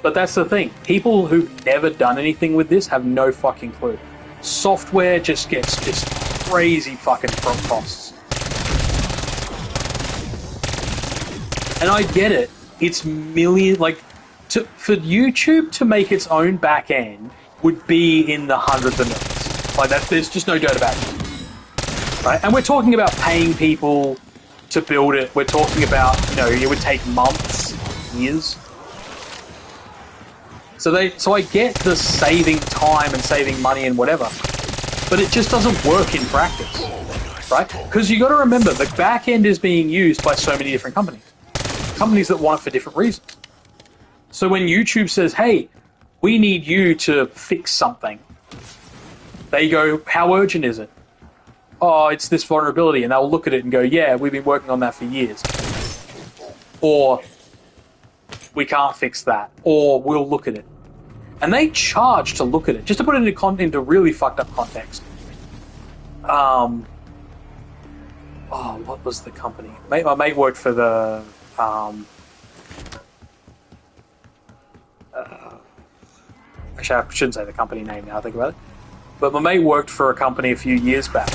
F: But that's the thing. People who've never done anything with this have no fucking clue. Software just gets just crazy fucking costs. And I get it. It's million, like, for YouTube to make its own back end would be in the hundreds of millions. Like, there's just no doubt about it. Right? And we're talking about paying people to build it. We're talking about, you know, it would take months, years. So I get the saving time and saving money and whatever, but it just doesn't work in practice, right? Because you got to remember, the back end is being used by so many different companies. companies that want it for different reasons. So when YouTube says, hey, we need you to fix something, they go, how urgent is it? Oh, it's this vulnerability. And they'll look at it and go, yeah, we've been working on that for years. Or, we can't fix that. Or, we'll look at it. And they charge to look at it. Just to put it into really fucked up context. What was the company? My mate worked for the... actually, I shouldn't say the company name now I think about it. But my mate worked for a company a few years back.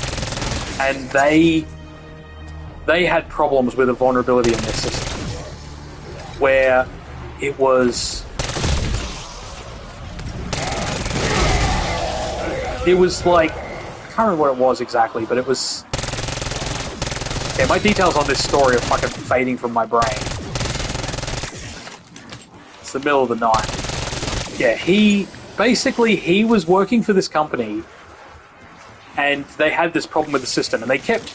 F: And they had problems with a vulnerability in their system. Where it was... It was like... I can't remember what it was exactly, but it was... Okay, my details on this story are fucking fading from my brain. It's the middle of the night. Yeah, he was working for this company, and they had this problem with the system, and they kept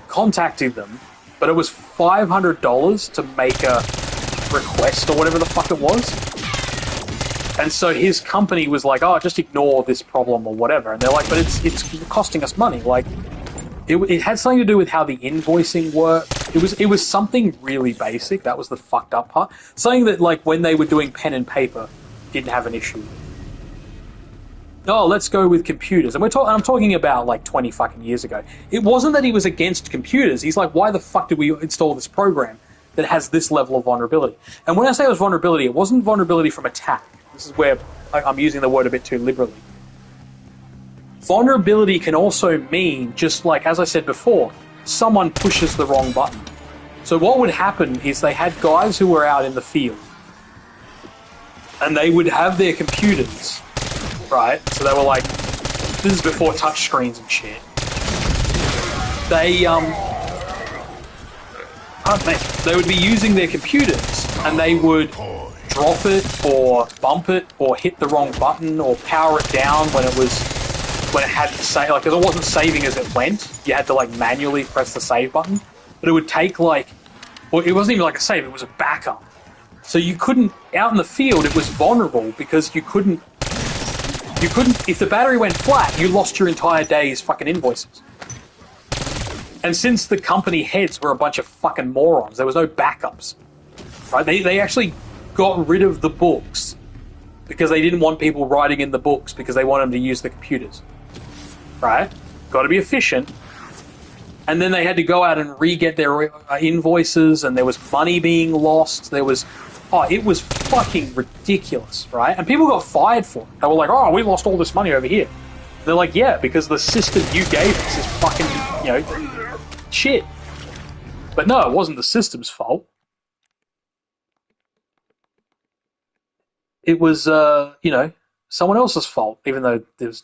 F: contacting them, but it was $500 to make a request or whatever the fuck it was. And so his company was like, oh, just ignore this problem or whatever. And they're like, but it's costing us money. Like, it had something to do with how the invoicing worked. It was something really basic. That was the fucked up part. Something that, like, when they were doing pen and paper, didn't have an issue. Oh, let's go with computers. And I'm talking about, like, 20 fucking years ago. It wasn't that he was against computers. He's like, why the fuck did we install this program that has this level of vulnerability? And when I say it was vulnerability, it wasn't vulnerability from attack. This is where I'm using the word a bit too liberally. Vulnerability can also mean, just like, as I said before, someone pushes the wrong button. So what would happen is they had guys who were out in the field, and they would have their computers, right? So they were like, this is before touch screens and shit. They would be using their computers, and they would drop it, or bump it, or hit the wrong button, or power it down when it had to save, like, because it wasn't saving as it went. You had to, like, manually press the save button. But it would take, like, well, it wasn't even like a save, it was a backup. So you couldn't, out in the field, it was vulnerable because you couldn't, if the battery went flat, you lost your entire day's fucking invoices. And since the company heads were a bunch of fucking morons, there was no backups. Right? They actually got rid of the books because they didn't want people writing in the books because they wanted them to use the computers. Right? Got to be efficient. And then they had to go out and re-get their invoices, and there was money being lost. There was... Oh, it was fucking ridiculous, right? And people got fired for it. They were like, oh, we lost all this money over here. They're like, yeah, because the system you gave us is fucking, shit. But no, it wasn't the system's fault. It was, someone else's fault, even though there's...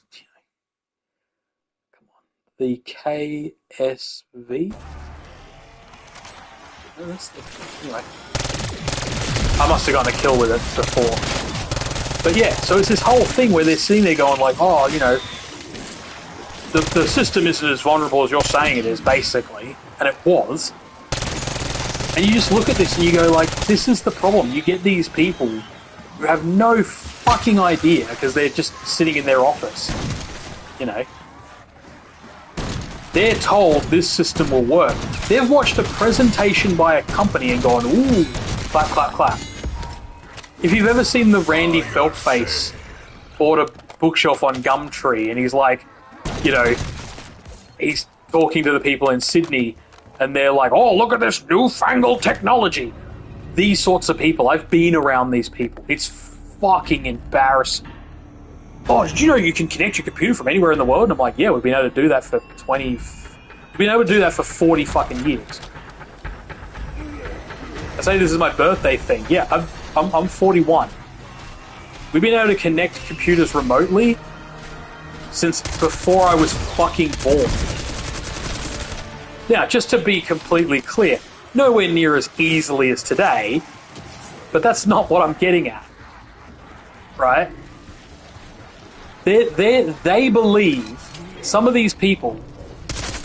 F: Come on. The KSV? Anyway. I must have gotten a kill with it before. But yeah, so it's this whole thing where they're sitting there going like, oh, the system isn't as vulnerable as you're saying it is, basically. And it was. And you just look at this and you go like, this is the problem. You get these people who have no fucking idea because they're just sitting in their office. They're told this system will work. They've watched a presentation by a company and gone, ooh, clap, clap, clap. If you've ever seen the Randy Feltface bought a bookshelf on Gumtree and he's like, he's talking to the people in Sydney and they're like, oh, look at this newfangled technology. These sorts of people, I've been around these people. It's fucking embarrassing. Oh, did you know you can connect your computer from anywhere in the world? And I'm like, yeah, we've been able to do that for 40 fucking years. I say this is my birthday thing. Yeah, I'm 41. We've been able to connect computers remotely since before I was fucking born. Now, just to be completely clear, nowhere near as easily as today, but that's not what I'm getting at. Right? They believe, some of these people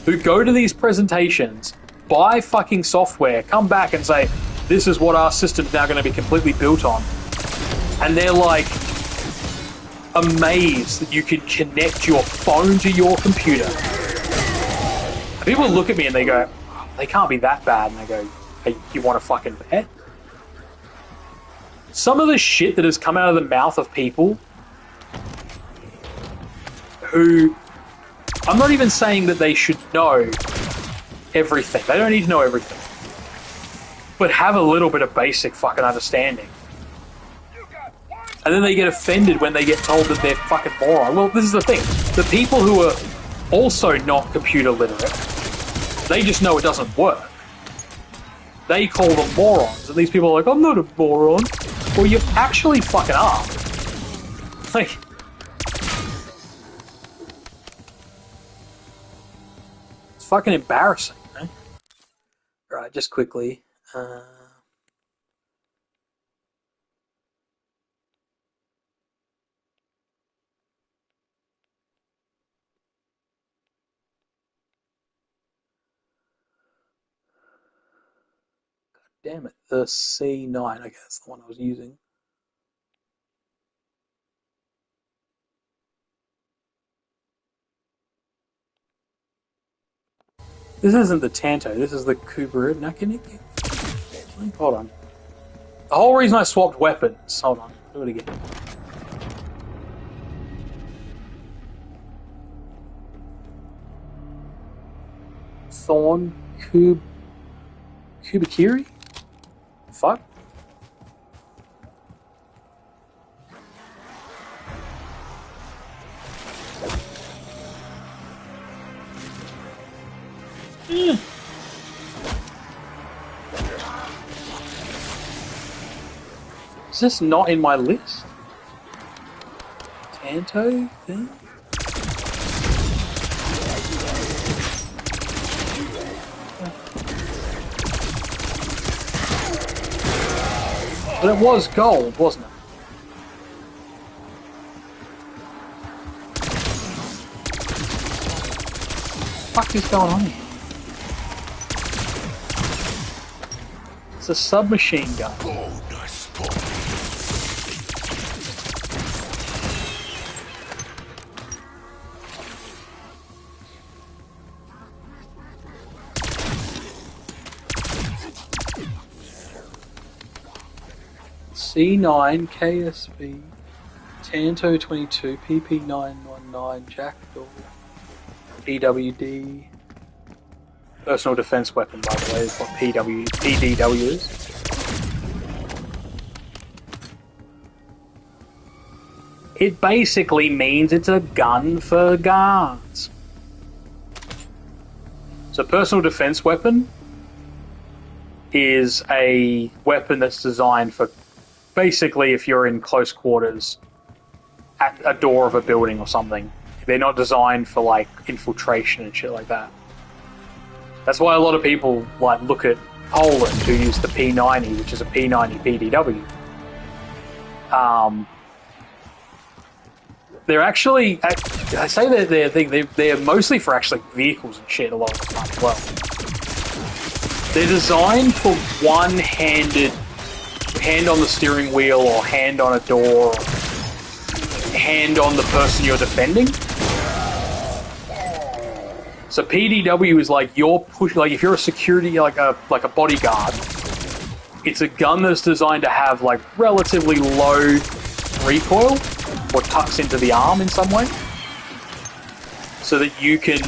F: who go to these presentations, buy fucking software, come back and say, this is what our system's now going to be completely built on. And they're like amazed that you can connect your phone to your computer. And people look at me and they go, oh, they can't be that bad. And I go, hey, you want a fucking bet? Some of the shit that has come out of the mouth of people who... I'm not even saying that they should know everything. They don't need to know everything. But have a little bit of basic fucking understanding. And then they get offended when they get told that they're fucking moron. Well, this is the thing. The people who are also not computer literate, they just know it doesn't work. They call them morons. And these people are like, I'm not a moron. Well, you actually fucking are. Like... It's fucking embarrassing, eh? Right, just quickly. Damn it, the C9, okay, that's the one I was using. This isn't the Tanto, this is the Kubera Nakaniki. Hold on. The whole reason I swapped weapons, hold on, do it again. Thorn Kubikiri? Fuck. Is this not in my list? Tanto thing? But it was gold, wasn't it? What the fuck is going on here? It's a submachine gun.
B: Bonus point.
F: C9, KSB, Tanto 22, PP919, Jackdaw, PWD. Personal defense weapon, by the way, is what PDW is. It basically means it's a gun for guards. So personal defense weapon is a weapon that's designed for basically if you're in close quarters at a door of a building or something. They're not designed for like infiltration and shit like that. That's why a lot of people like look at Poland who use the P90, which is a P90 PDW. They're actually, I say that they're mostly for actually vehicles and shit a lot of the time as well. They're designed for one-handed, hand on the steering wheel or hand on a door, or hand on the person you're defending. So PDW is like your push, like if you're a security, like a bodyguard, it's a gun that's designed to have like relatively low recoil or tucks into the arm in some way, so that you can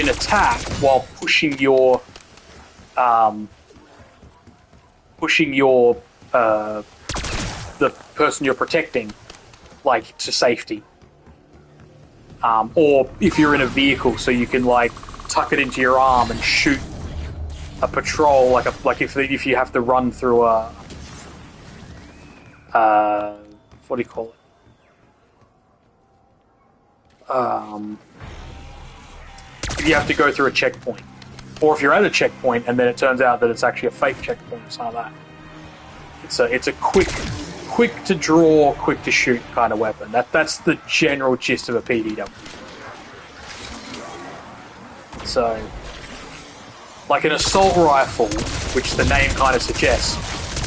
F: attack while pushing your the person you're protecting like to safety. Or if you're in a vehicle, so you can like tuck it into your arm and shoot a patrol, like if you have to run through a what do you call it? If you have to go through a checkpoint, or if you're at a checkpoint and then it turns out that it's actually a fake checkpoint or something like that. It's a quick to draw, quick to shoot kind of weapon. That's the general gist of a PDW. So Like an assault rifle, which the name kind of suggests,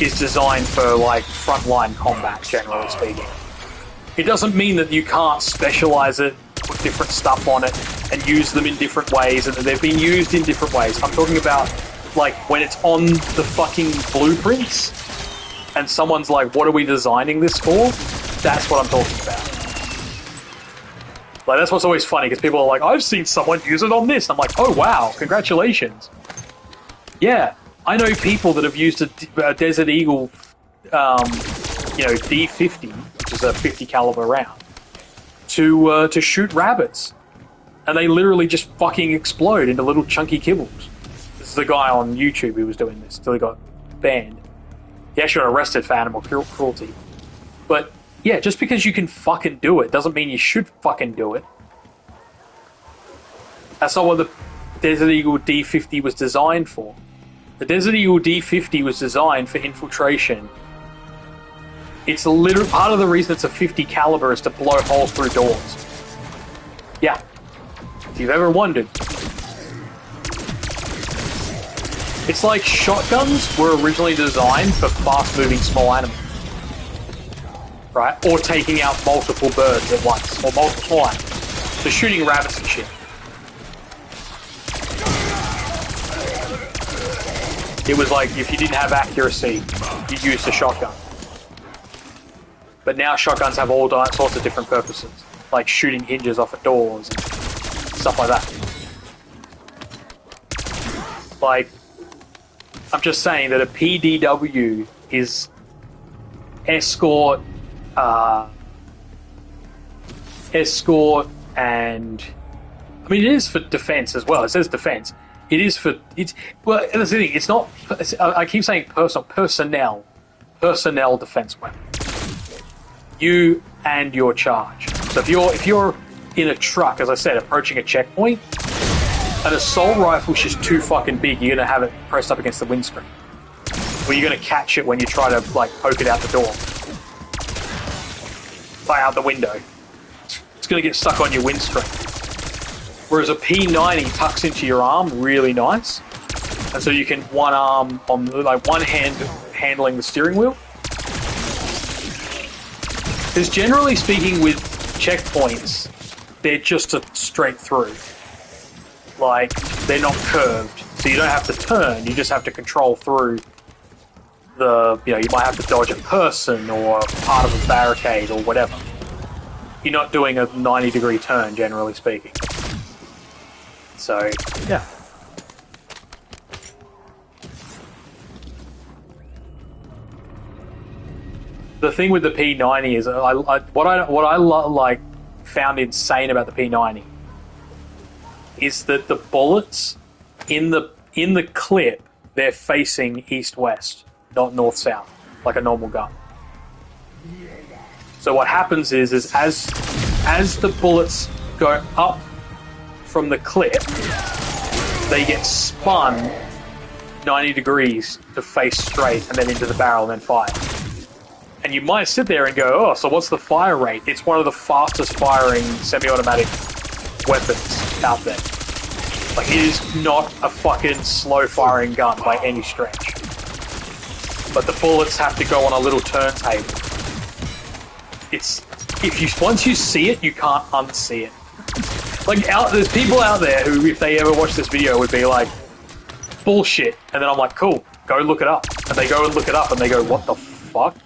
F: is designed for like frontline combat, generally speaking. It doesn't mean that you can't specialize it, put different stuff on it, and use them in different ways, and that they've been used in different ways. I'm talking about, like, when it's on the fucking blueprints, and someone's like, what are we designing this for? That's what I'm talking about. Like, that's what's always funny, because people are like, I've seen someone use it on this. I'm like, oh wow, congratulations. Yeah, I know people that have used a Desert Eagle, D50, which is a 50 caliber round, to shoot rabbits, and they literally just fucking explode into little chunky kibbles. This is the guy on YouTube who was doing this until he got banned. He actually got arrested for animal cruelty. But yeah, just because you can fucking do it doesn't mean you should fucking do it. That's not what the Desert Eagle D50 was designed for. The Desert Eagle D50 was designed for infiltration. It's a literal part of the reason it's a 50 caliber is to blow holes through doors. Yeah. If you've ever wondered. It's like shotguns were originally designed for fast-moving small animals. Right? Or taking out multiple birds at once. Or multiple small animals. So shooting rabbits and shit. It was like, if you didn't have accuracy, you used a shotgun. But now shotguns have all sorts of different purposes. Like shooting hinges off of doors and stuff like that. Like, I'm just saying that a PDW is escort, and... I mean, it is for defense as well. It says defense. It is for... Well, that's the thing. It's not... I keep saying personnel defense weapon. You and your charge. So if you're in a truck, as I said, approaching a checkpoint, an assault rifle's just too fucking big. You're gonna have it pressed up against the windscreen, or you're gonna catch it when you try to like poke it out the door, out the window. It's gonna get stuck on your windscreen. Whereas a P90 tucks into your arm really nice, and so you can one arm on like one hand handling the steering wheel. Because generally speaking, with checkpoints, they're just a straight through. Like, they're not curved, so you don't have to turn, you just have to control through the, you might have to dodge a person or part of a barricade or whatever. You're not doing a 90-degree turn, generally speaking. So, yeah. The thing with the P90 is, what I found insane about the P90 is that the bullets in the clip, they're facing east-west, not north-south, like a normal gun. So what happens is as the bullets go up from the clip, they get spun 90 degrees to face straight and then into the barrel and then fire. And you might sit there and go, oh, so what's the fire rate? It's one of the fastest firing semi-automatic weapons out there. Like, it is not a fucking slow-firing gun by any stretch. But the bullets have to go on a little turntable. Once you see it, you can't unsee it. Like, there's people out there who, if they ever watch this video, would be like, bullshit. And then I'm like, cool, go look it up. And they go and look it up and they go, what the fuck?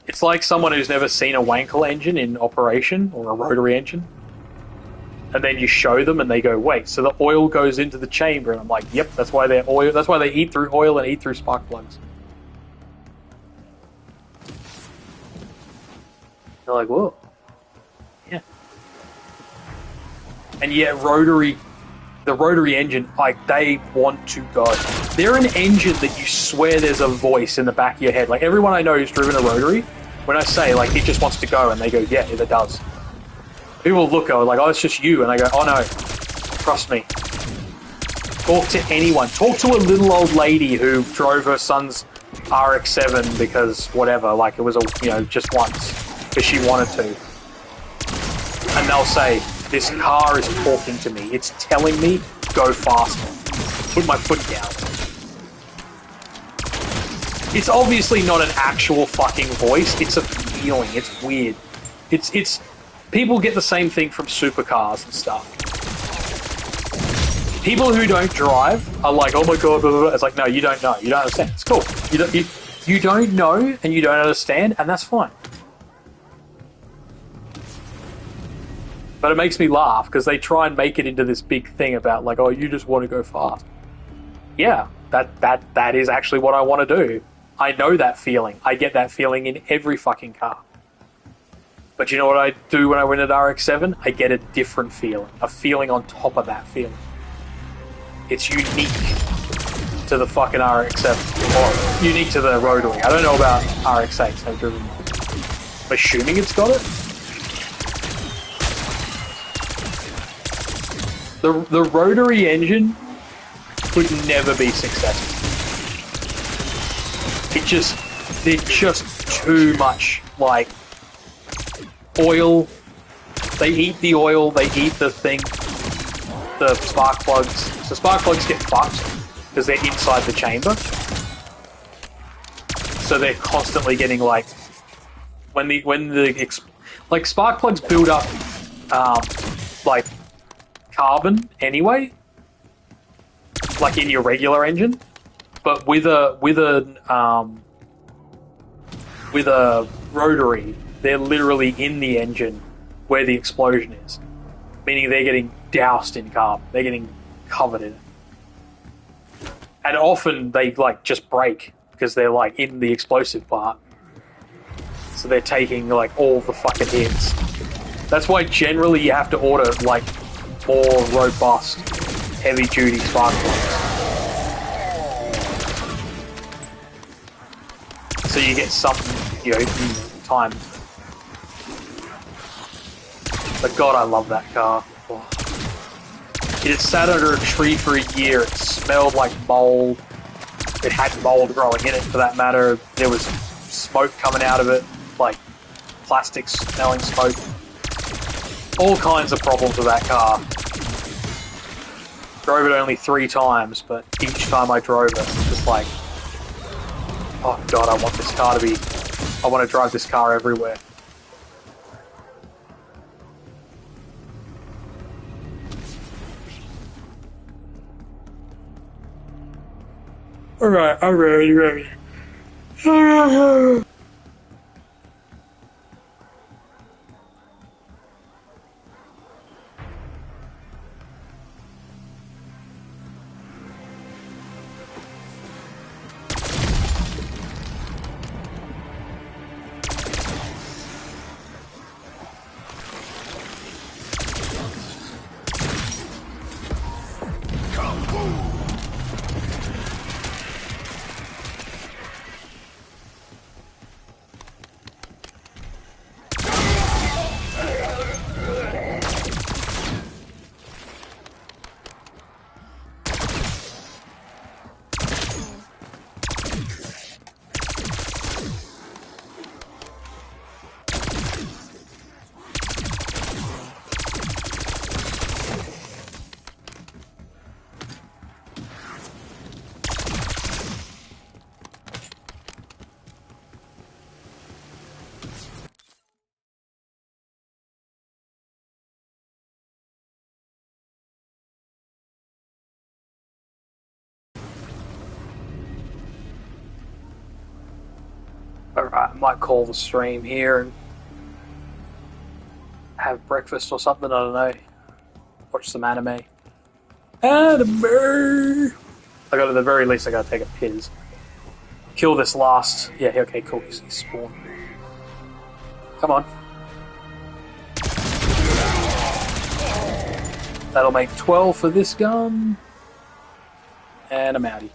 F: It's like someone who's never seen a Wankel engine in operation, or a rotary engine. And then you show them and they go, wait, so the oil goes into the chamber. And I'm like, yep, that's why they eat through oil and eat through spark plugs. They're like, whoa. Yeah. And yet the rotary engine, like, they want to go. They're an engine that you swear there's a voice in the back of your head. Like, everyone I know who's driven a rotary, when I say, like, it just wants to go, and they go, yeah, it does. People look, go like, oh, it's just you. And I go, oh, no, trust me. Talk to anyone. Talk to a little old lady who drove her son's RX-7 because whatever, like, it was, just once, because she wanted to. And they'll say, This car is talking to me. It's telling me, go faster. Put my foot down. It's obviously not an actual fucking voice. It's a feeling. It's weird. It's people get the same thing from supercars and stuff. People who don't drive are like, oh my god, blah, blah, blah. It's like, no, you don't know. You don't understand. It's cool. You don't know and you don't understand, and that's fine. But it makes me laugh because they try and make it into this big thing about like, oh, you just want to go fast. Yeah, that is actually what I want to do. I know that feeling. I get that feeling in every fucking car. But you know what I do when I win at RX-7? I get a different feeling. A feeling on top of that feeling. It's unique to the fucking RX-7. Or unique to the rotary. I don't know about RX-8. I've driven one. I'm assuming it's got it. The rotary engine would never be successful. They're just too much, like, oil. They eat the oil, they eat the thing, the spark plugs. So spark plugs get fucked because they're inside the chamber. So they're constantly getting, like, like, spark plugs build up, like, carbon anyway, like in your regular engine, but with a rotary, they're literally in the engine where the explosion is, meaning they're getting doused in carbon. They're getting covered in it, and often they like just break because they're like in the explosive part, so they're taking like all the fucking hits. That's why generally you have to order like more robust, heavy-duty spark plugs. So you get something, you know, in time. But God, I love that car. Oh. It had sat under a tree for a year. It smelled like mold. It had mold growing in it, for that matter. There was smoke coming out of it, like plastic-smelling smoke. All kinds of problems with that car. Drove it only 3 times, but each time I drove it, it was like, oh god, I want this car to be... I want to drive this car everywhere. Alright, I'm ready. Alright, I might call the stream here and have breakfast or something, I don't know. Watch some anime. Anime! I got, at the very least, I gotta take a piss. Kill this last... Yeah, okay, cool, he's spawned. Come on. That'll make 12 for this gun. And I'm outie.